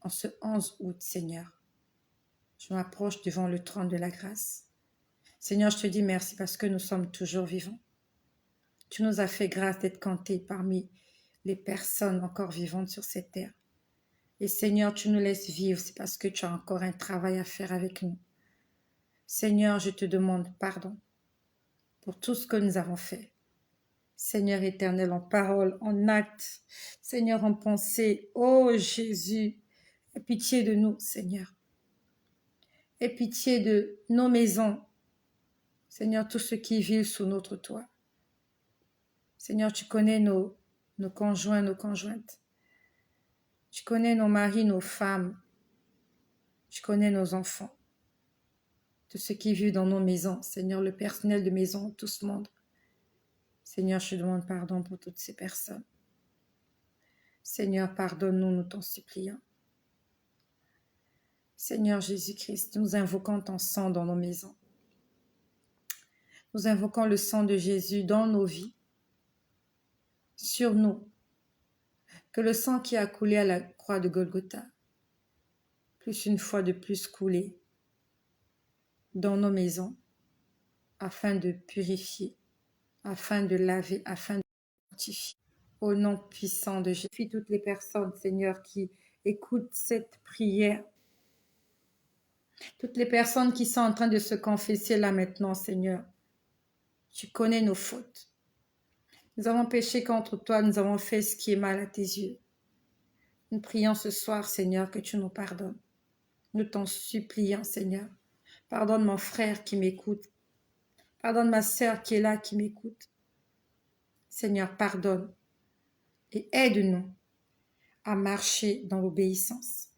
en ce 11 août, Seigneur. Je m'approche devant le trône de la grâce. Seigneur, je te dis merci parce que nous sommes toujours vivants. Tu nous as fait grâce d'être comptés parmi les personnes encore vivantes sur cette terre. Et Seigneur, tu nous laisses vivre, c'est parce que tu as encore un travail à faire avec nous. Seigneur, je te demande pardon pour tout ce que nous avons fait. Seigneur éternel, en parole, en acte, Seigneur, en pensée. Oh Jésus, aie pitié de nous, Seigneur. Aie pitié de nos maisons. Seigneur, tous ceux qui vivent sous notre toit. Seigneur, tu connais nos conjoints, nos conjointes. Tu connais nos maris, nos femmes. Tu connais nos enfants. Tous ceux qui vivent dans nos maisons. Seigneur, le personnel de maison, tout ce monde. Seigneur, je te demande pardon pour toutes ces personnes. Seigneur, pardonne-nous, nous t'en supplions. Seigneur Jésus-Christ, nous invoquons ton sang dans nos maisons. Nous invoquons le sang de Jésus dans nos vies, sur nous. Que le sang qui a coulé à la croix de Golgotha, plus une fois de plus coulé dans nos maisons, afin de purifier, afin de laver, afin de sanctifier. Au nom puissant de Jésus, toutes les personnes, Seigneur, qui écoutent cette prière, toutes les personnes qui sont en train de se confesser là maintenant, Seigneur, tu connais nos fautes. Nous avons péché contre toi, nous avons fait ce qui est mal à tes yeux. Nous prions ce soir, Seigneur, que tu nous pardonnes. Nous t'en supplions, Seigneur. Pardonne mon frère qui m'écoute. Pardonne ma sœur qui est là, qui m'écoute. Seigneur, pardonne et aide-nous à marcher dans l'obéissance.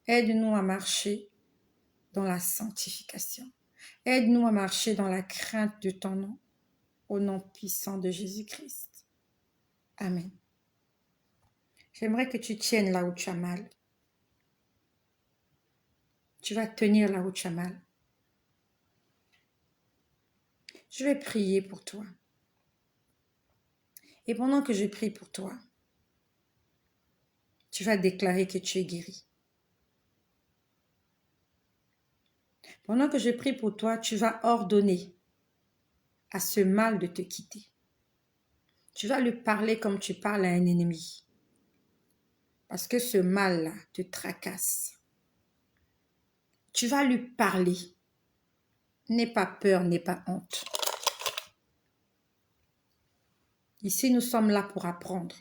Aide-nous à marcher dans la sanctification. Aide-nous à marcher dans la crainte de ton nom, au nom puissant de Jésus-Christ. Amen. J'aimerais que tu tiennes là où tu as mal. Tu vas tenir là où tu as mal. Je vais prier pour toi. Et pendant que je prie pour toi, tu vas déclarer que tu es guéri. Pendant que je prie pour toi, tu vas ordonner à ce mal de te quitter. Tu vas lui parler comme tu parles à un ennemi. Parce que ce mal-là te tracasse. Tu vas lui parler. N'aie pas peur, n'aie pas honte. Ici, nous sommes là pour apprendre.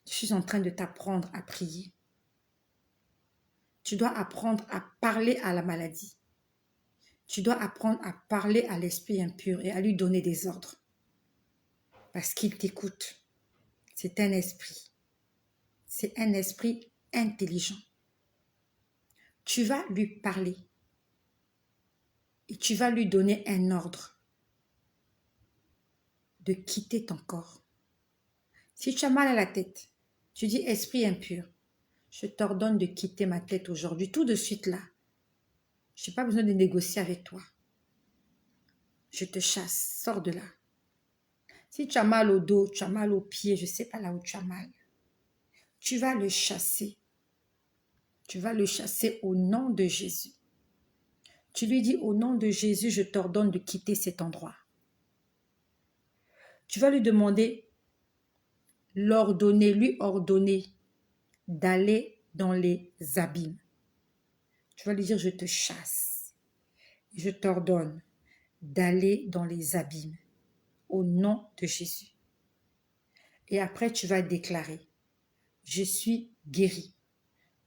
Je suis en train de t'apprendre à prier. Tu dois apprendre à parler à la maladie. Tu dois apprendre à parler à l'esprit impur et à lui donner des ordres. Parce qu'il t'écoute. C'est un esprit. C'est un esprit intelligent. Tu vas lui parler. Et tu vas lui donner un ordre de quitter ton corps. Si tu as mal à la tête, tu dis esprit impur, je t'ordonne de quitter ma tête aujourd'hui, tout de suite là. Je n'ai pas besoin de négocier avec toi. Je te chasse, sors de là. Si tu as mal au dos, tu as mal aux pieds, je ne sais pas là où tu as mal. Tu vas le chasser. Tu vas le chasser au nom de Jésus. Tu lui dis au nom de Jésus, je t'ordonne de quitter cet endroit. Tu vas lui demander, lui ordonner d'aller dans les abîmes. Tu vas lui dire, je te chasse. Je t'ordonne d'aller dans les abîmes au nom de Jésus. Et après, tu vas déclarer, je suis guéri,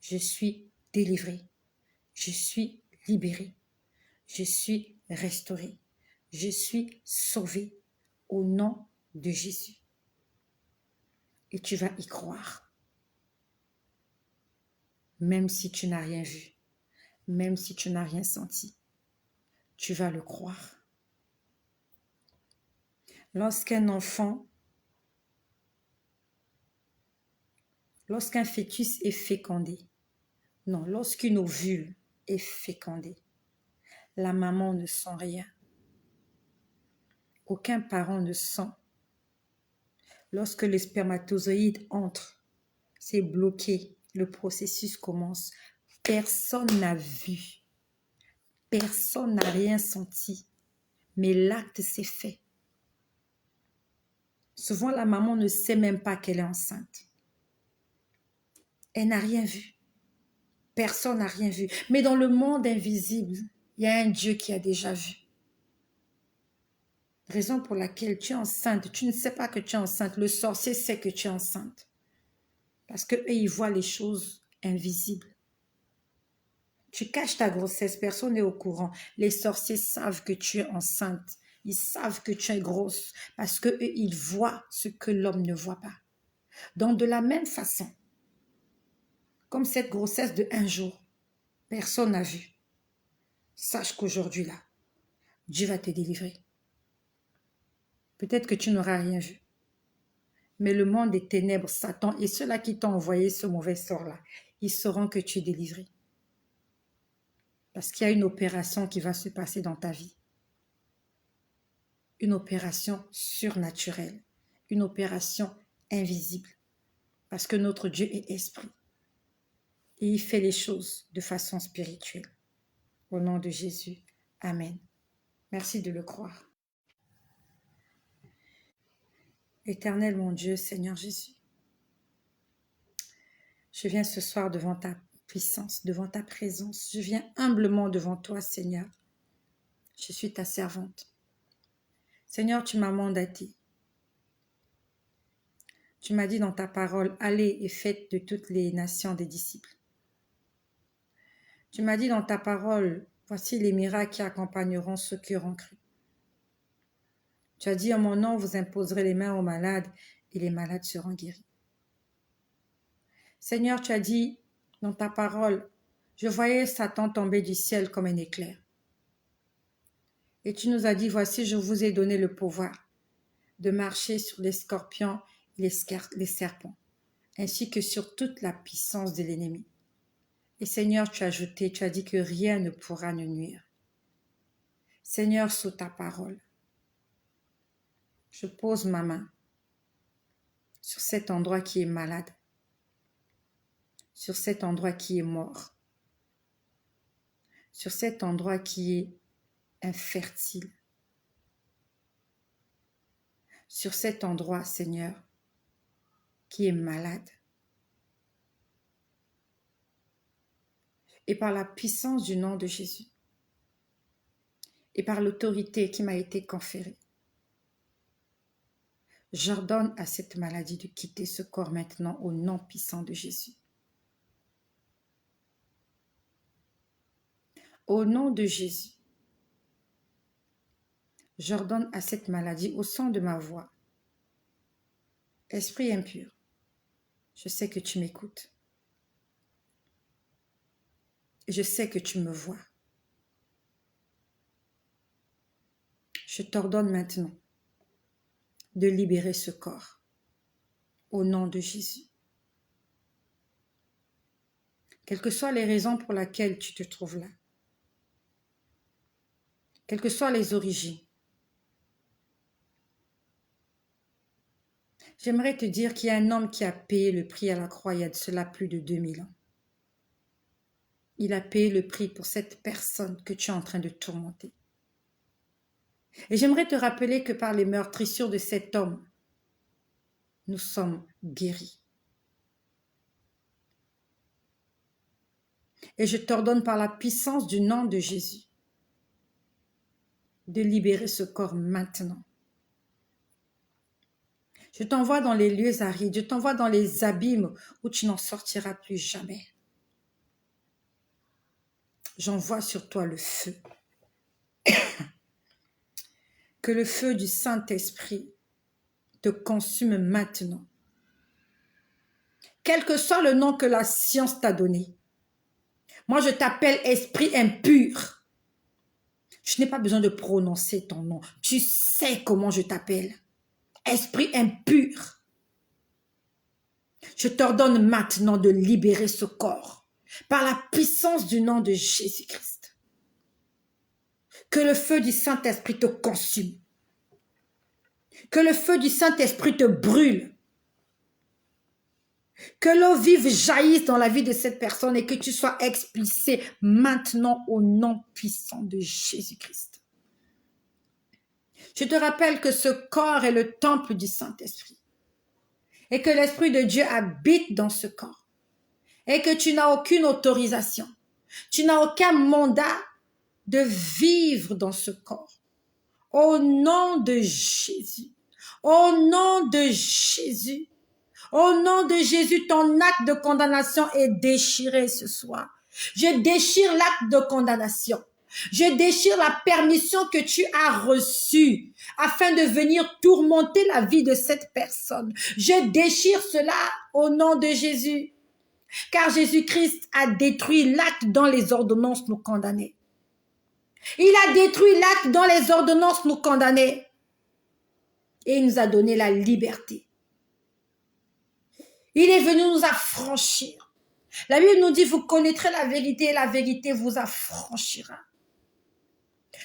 je suis délivré, je suis libéré, je suis restauré, je suis sauvé au nom de Jésus. Et tu vas y croire. Même si tu n'as rien vu, même si tu n'as rien senti, tu vas le croire. Lorsqu'un fœtus est fécondé, non, lorsqu'une ovule est fécondée, la maman ne sent rien. Aucun parent ne sent. Lorsque le spermatozoïde entre, c'est bloqué, le processus commence. Personne n'a vu, personne n'a rien senti, mais l'acte s'est fait. Souvent, la maman ne sait même pas qu'elle est enceinte. Elle n'a rien vu. Personne n'a rien vu. Mais dans le monde invisible, il y a un Dieu qui a déjà vu. Raison pour laquelle tu es enceinte, tu ne sais pas que tu es enceinte. Le sorcier sait que tu es enceinte. Parce qu'eux, ils voient les choses invisibles. Tu caches ta grossesse, personne n'est au courant. Les sorciers savent que tu es enceinte. Ils savent que tu es grosse. Parce qu'eux, ils voient ce que l'homme ne voit pas. Donc, de la même façon, comme cette grossesse de 1 jour, personne n'a vu. Sache qu'aujourd'hui, là, Dieu va te délivrer. Peut-être que tu n'auras rien vu. Mais le monde des ténèbres, Satan et ceux-là qui t'ont envoyé ce mauvais sort-là, ils sauront que tu es délivré. Parce qu'il y a une opération qui va se passer dans ta vie. Une opération surnaturelle. Une opération invisible. Parce que notre Dieu est esprit. Et il fait les choses de façon spirituelle. Au nom de Jésus. Amen. Merci de le croire. Éternel mon Dieu, Seigneur Jésus, je viens ce soir devant ta puissance, devant ta présence. Je viens humblement devant toi, Seigneur. Je suis ta servante. Seigneur, tu m'as mandaté. Tu m'as dit dans ta parole, allez et faites de toutes les nations des disciples. Tu m'as dit dans ta parole, voici les miracles qui accompagneront ceux qui auront cru. Tu as dit en mon nom, vous imposerez les mains aux malades et les malades seront guéris. Seigneur, tu as dit dans ta parole, je voyais Satan tomber du ciel comme un éclair. Et tu nous as dit, voici, je vous ai donné le pouvoir de marcher sur les scorpions et les serpents, ainsi que sur toute la puissance de l'ennemi. Et Seigneur, tu as ajouté, tu as dit que rien ne pourra nous nuire. Seigneur, sous ta parole, je pose ma main sur cet endroit qui est malade, sur cet endroit qui est mort. sur cet endroit qui est infertile, sur cet endroit, Seigneur, qui est malade. Et par la puissance du nom de Jésus, et par l'autorité qui m'a été conférée, j'ordonne à cette maladie de quitter ce corps maintenant au nom puissant de Jésus. Au nom de Jésus, j'ordonne à cette maladie au son de ma voix. Esprit impur, je sais que tu m'écoutes. Je sais que tu me vois. Je t'ordonne maintenant de libérer ce corps au nom de Jésus. Quelles que soient les raisons pour lesquelles tu te trouves là, quelles que soient les origines, j'aimerais te dire qu'il y a un homme qui a payé le prix à la croix il y a de cela plus de 2000 ans. Il a payé le prix pour cette personne que tu es en train de tourmenter. Et j'aimerais te rappeler que par les meurtrissures de cet homme, nous sommes guéris. Et je t'ordonne par la puissance du nom de Jésus de libérer ce corps maintenant. Je t'envoie dans les lieux arides, je t'envoie dans les abîmes où tu n'en sortiras plus jamais. J'envoie sur toi le feu. Que le feu du Saint-Esprit te consume maintenant. Quel que soit le nom que la science t'a donné. Moi, je t'appelle esprit impur. Je n'ai pas besoin de prononcer ton nom. Tu sais comment je t'appelle. Esprit impur. Je t'ordonne maintenant de libérer ce corps par la puissance du nom de Jésus-Christ. Que le feu du Saint-Esprit te consume. Que le feu du Saint-Esprit te brûle. Que l'eau vive jaillisse dans la vie de cette personne et que tu sois expulsé maintenant au nom puissant de Jésus-Christ. Je te rappelle que ce corps est le temple du Saint-Esprit et que l'Esprit de Dieu habite dans ce corps et que tu n'as aucune autorisation, tu n'as aucun mandat de vivre dans ce corps. Au nom de Jésus, au nom de Jésus, au nom de Jésus, ton acte de condamnation est déchiré ce soir. Je déchire l'acte de condamnation. Je déchire la permission que tu as reçue afin de venir tourmenter la vie de cette personne. Je déchire cela au nom de Jésus. Car Jésus-Christ a détruit l'acte dont les ordonnances nous condamnaient. Il a détruit l'acte dont les ordonnances nous condamnaient. Et il nous a donné la liberté. Il est venu nous affranchir. La Bible nous dit, vous connaîtrez la vérité et la vérité vous affranchira.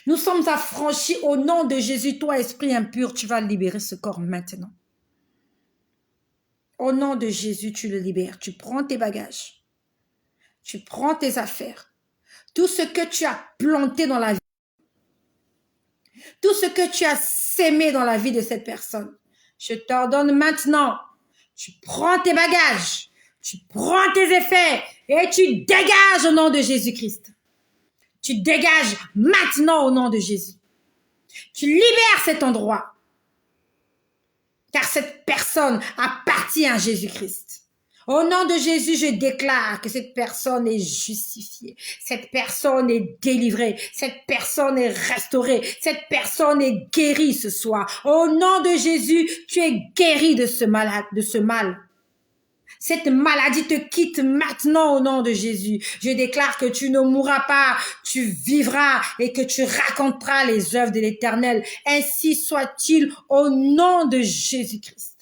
Nous sommes affranchis au nom de Jésus. Toi, esprit impur, tu vas libérer ce corps maintenant. Au nom de Jésus, tu le libères. Tu prends tes bagages. Tu prends tes affaires. Tout ce que tu as planté dans la vie. Tout ce que tu as sémé dans la vie de cette personne. Je t'ordonne maintenant. Tu prends tes bagages. Tu prends tes effets. Et tu dégages au nom de Jésus-Christ. Tu dégages maintenant au nom de Jésus. Tu libères cet endroit. Car cette personne appartient à Jésus-Christ. Au nom de Jésus, je déclare que cette personne est justifiée. Cette personne est délivrée. Cette personne est restaurée. Cette personne est guérie ce soir. Au nom de Jésus, tu es guéri de ce malade, de ce mal. Cette maladie te quitte maintenant au nom de Jésus. Je déclare que tu ne mourras pas, tu vivras et que tu raconteras les œuvres de l'Éternel. Ainsi soit-il au nom de Jésus-Christ.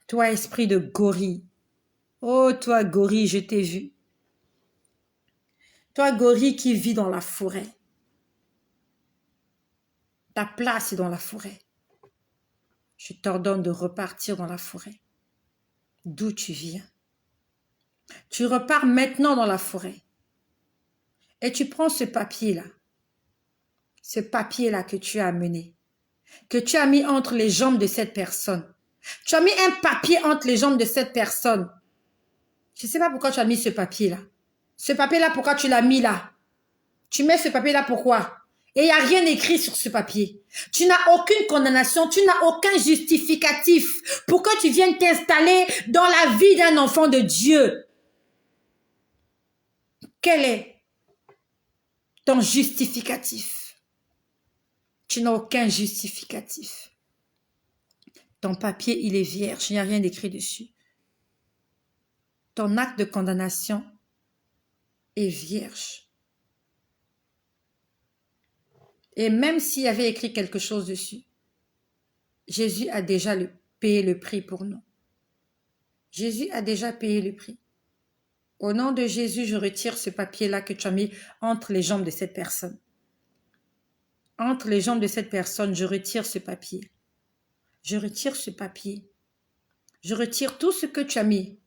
Toi, esprit de gorille. Oh, toi, gorille, je t'ai vu. Toi, gorille qui vit dans la forêt. Ta place est dans la forêt. Je t'ordonne de repartir dans la forêt. D'où tu viens. Tu repars maintenant dans la forêt. Et tu prends ce papier-là que tu as amené, que tu as mis entre les jambes de cette personne. Tu as mis un papier entre les jambes de cette personne. Je ne sais pas pourquoi tu as mis ce papier-là. Ce papier-là, pourquoi tu l'as mis là? Tu mets ce papier-là pourquoi? Et il n'y a rien écrit sur ce papier. Tu n'as aucune condamnation, tu n'as aucun justificatif pour que tu viennes t'installer dans la vie d'un enfant de Dieu. Quel est ton justificatif? Tu n'as aucun justificatif. Ton papier, il est vierge, il n'y a rien d'écrit dessus. Ton acte de condamnation est vierge. Et même s'il y avait écrit quelque chose dessus, Jésus a déjà payé le prix pour nous. Jésus a déjà payé le prix. Au nom de Jésus, je retire ce papier-là que tu as mis entre les jambes de cette personne. Entre les jambes de cette personne, je retire ce papier. Je retire ce papier. Je retire tout ce que tu as mis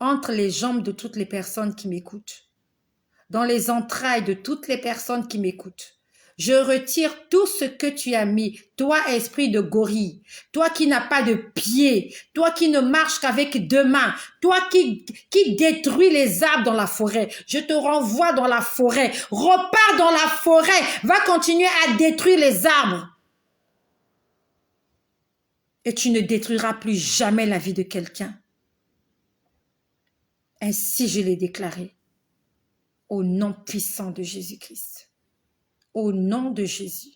entre les jambes de toutes les personnes qui m'écoutent. Dans les entrailles de toutes les personnes qui m'écoutent. Je retire tout ce que tu as mis, toi esprit de gorille, toi qui n'as pas de pied, toi qui ne marches qu'avec deux mains, toi qui détruis les arbres dans la forêt. Je te renvoie dans la forêt, repars dans la forêt, va continuer à détruire les arbres. Et tu ne détruiras plus jamais la vie de quelqu'un. Ainsi je l'ai déclaré, au nom puissant de Jésus-Christ. Au nom de Jésus.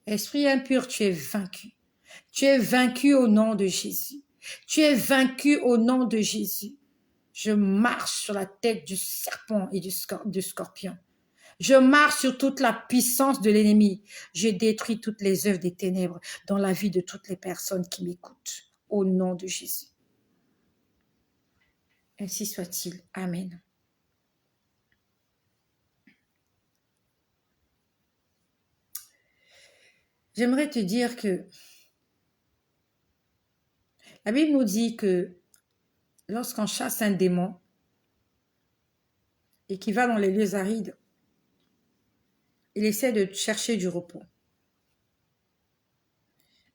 Esprit impur, tu es vaincu. Tu es vaincu au nom de Jésus. Tu es vaincu au nom de Jésus. Je marche sur la tête du serpent et du scorpion. Je marche sur toute la puissance de l'ennemi. Je détruis toutes les œuvres des ténèbres dans la vie de toutes les personnes qui m'écoutent. Au nom de Jésus. Ainsi soit-il. Amen. J'aimerais te dire que la Bible nous dit que lorsqu'on chasse un démon et qu'il va dans les lieux arides, il essaie de chercher du repos.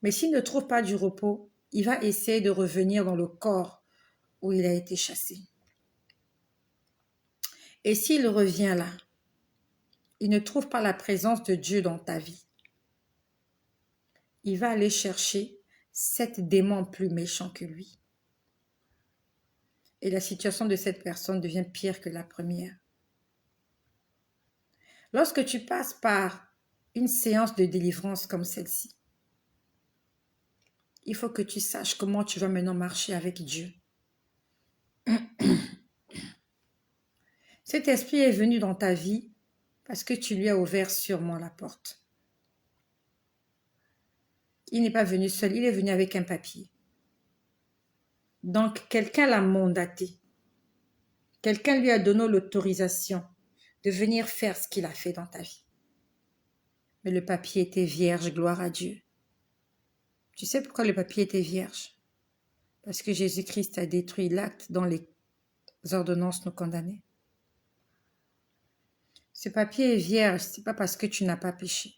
Mais s'il ne trouve pas du repos, il va essayer de revenir dans le corps où il a été chassé. Et s'il revient là, il ne trouve pas la présence de Dieu dans ta vie. Il va aller chercher 7 démons plus méchants que lui. Et la situation de cette personne devient pire que la première. Lorsque tu passes par une séance de délivrance comme celle-ci, il faut que tu saches comment tu vas maintenant marcher avec Dieu. Cet esprit est venu dans ta vie parce que tu lui as ouvert sûrement la porte. Il n'est pas venu seul, il est venu avec un papier. Donc, quelqu'un l'a mandaté. Quelqu'un lui a donné l'autorisation de venir faire ce qu'il a fait dans ta vie. Mais le papier était vierge, gloire à Dieu. Tu sais pourquoi le papier était vierge? Parce que Jésus-Christ a détruit l'acte dont les ordonnances nous condamnaient. Ce papier est vierge, ce n'est pas parce que tu n'as pas péché.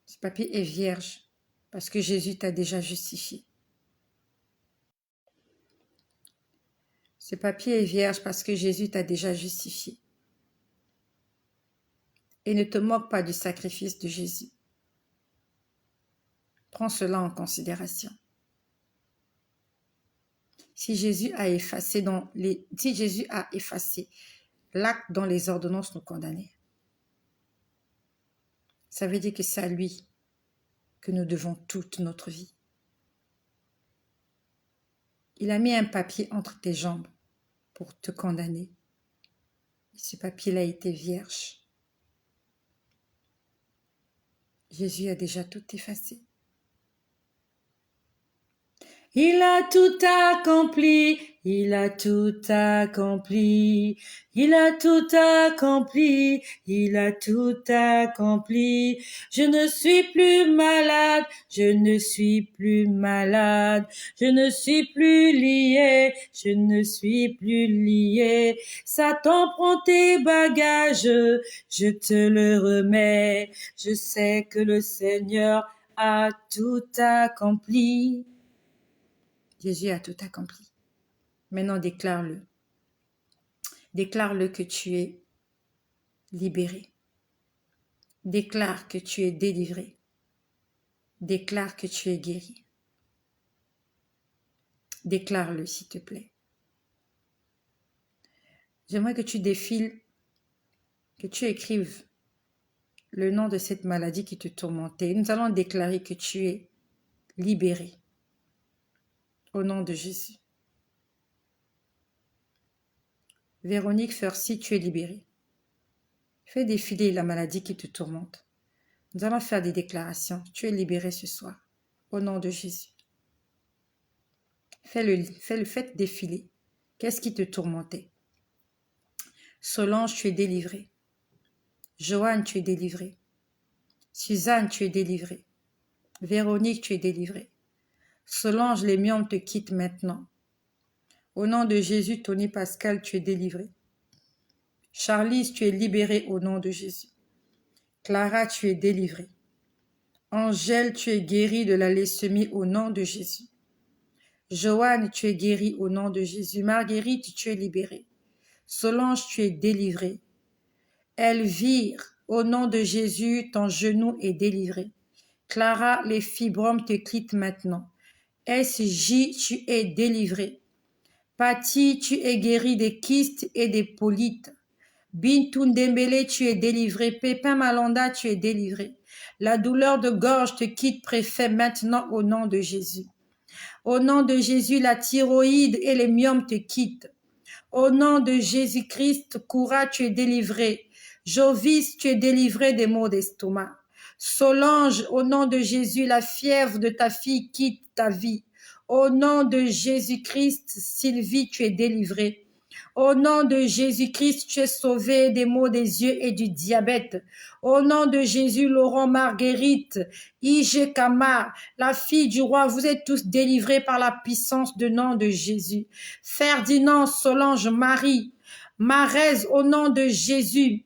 Ce papier est vierge parce que Jésus t'a déjà justifié. Ce papier est vierge parce que Jésus t'a déjà justifié. Et ne te moque pas du sacrifice de Jésus. Prends cela en considération. Si Jésus a effacé l'acte dont les ordonnances nous condamnaient, ça veut dire que c'est à lui que nous devons toute notre vie. Il a mis un papier entre tes jambes pour te condamner. Et ce papier-là était vierge. Jésus a déjà tout effacé. Il a tout accompli, il a tout accompli, il a tout accompli, il a tout accompli. Je ne suis plus malade, je ne suis plus malade, je ne suis plus lié, je ne suis plus lié. Satan, prends tes bagages, je te le remets. Je sais que le Seigneur a tout accompli. Jésus a tout accompli. Maintenant, déclare-le. Déclare-le que tu es libéré. Déclare que tu es délivré. Déclare que tu es guéri. Déclare-le, s'il te plaît. J'aimerais que tu défiles, que tu écrives le nom de cette maladie qui te tourmentait. Nous allons déclarer que tu es libéré. Au nom de Jésus. Véronique Fercy, tu es libérée. Fais défiler la maladie qui te tourmente. Nous allons faire des déclarations. Tu es libérée ce soir. Au nom de Jésus. Faites défiler. Qu'est-ce qui te tourmentait? Solange, tu es délivrée. Joanne, tu es délivrée. Suzanne, tu es délivrée. Véronique, tu es délivrée. Solange, les myomes te quittent maintenant. Au nom de Jésus, Tony Pascal, tu es délivrée. Charlize, tu es libérée au nom de Jésus. Clara, tu es délivrée. Angèle, tu es guérie de la leucémie au nom de Jésus. Joanne, tu es guérie au nom de Jésus. Marguerite, tu es libérée. Solange, tu es délivrée. Elvire, au nom de Jésus, ton genou est délivré. Clara, les fibromes te quittent maintenant. SJ, tu es délivrée. Patty, tu es guérie des kystes et des polytes. Bintou Ndembele, tu es délivré. Pépin Malanda, tu es délivré. La douleur de gorge te quitte, préfet, maintenant au nom de Jésus. Au nom de Jésus, la thyroïde et les myomes te quittent. Au nom de Jésus-Christ, Koura, tu es délivré. Jovis, tu es délivré des maux d'estomac. Solange, au nom de Jésus, la fièvre de ta fille quitte ta vie. Au nom de Jésus-Christ, Sylvie, tu es délivrée. Au nom de Jésus-Christ, tu es sauvée des maux des yeux et du diabète. Au nom de Jésus, Laurent Marguerite, I.G. Kamar, la fille du roi, vous êtes tous délivrés par la puissance du nom de Jésus. Ferdinand, Solange, Marie, Marès, au nom de Jésus.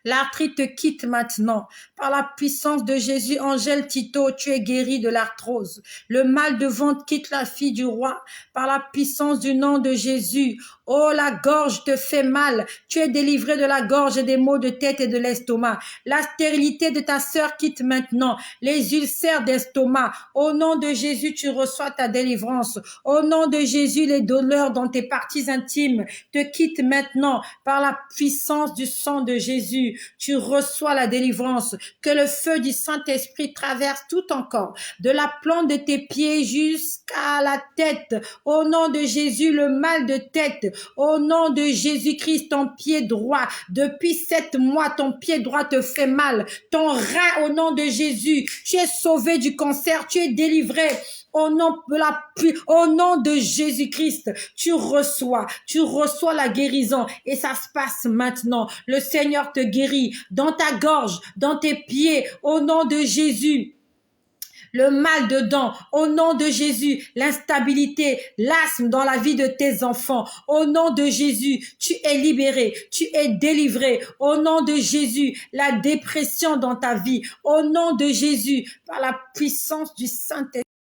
L'arthrite te quitte maintenant. Par la puissance de Jésus, Angèle Tito, tu es guérie de l'arthrose. Le mal de ventre quitte la fille du roi. Par la puissance du nom de Jésus. Oh, la gorge te fait mal. Tu es délivrée de la gorge et des maux de tête et de l'estomac. La stérilité de ta sœur quitte maintenant. Les ulcères d'estomac. Au nom de Jésus, tu reçois ta délivrance. Au nom de Jésus, les douleurs dans tes parties intimes te quittent maintenant. Par la puissance du sang de Jésus. Tu reçois la délivrance, que le feu du Saint-Esprit traverse tout ton corps, de la plante de tes pieds jusqu'à la tête, au nom de Jésus, le mal de tête, au nom de Jésus-Christ, ton pied droit, depuis 7 mois, ton pied droit te fait mal, ton rein, au nom de Jésus, tu es sauvé du cancer, tu es délivré. Au nom de Jésus-Christ, tu reçois la guérison et ça se passe maintenant. Le Seigneur te guérit dans ta gorge, dans tes pieds, au nom de Jésus. Le mal de dents, au nom de Jésus, l'instabilité, l'asthme dans la vie de tes enfants, au nom de Jésus, tu es libéré, tu es délivré, au nom de Jésus, la dépression dans ta vie, au nom de Jésus, par la puissance du Saint-Esprit.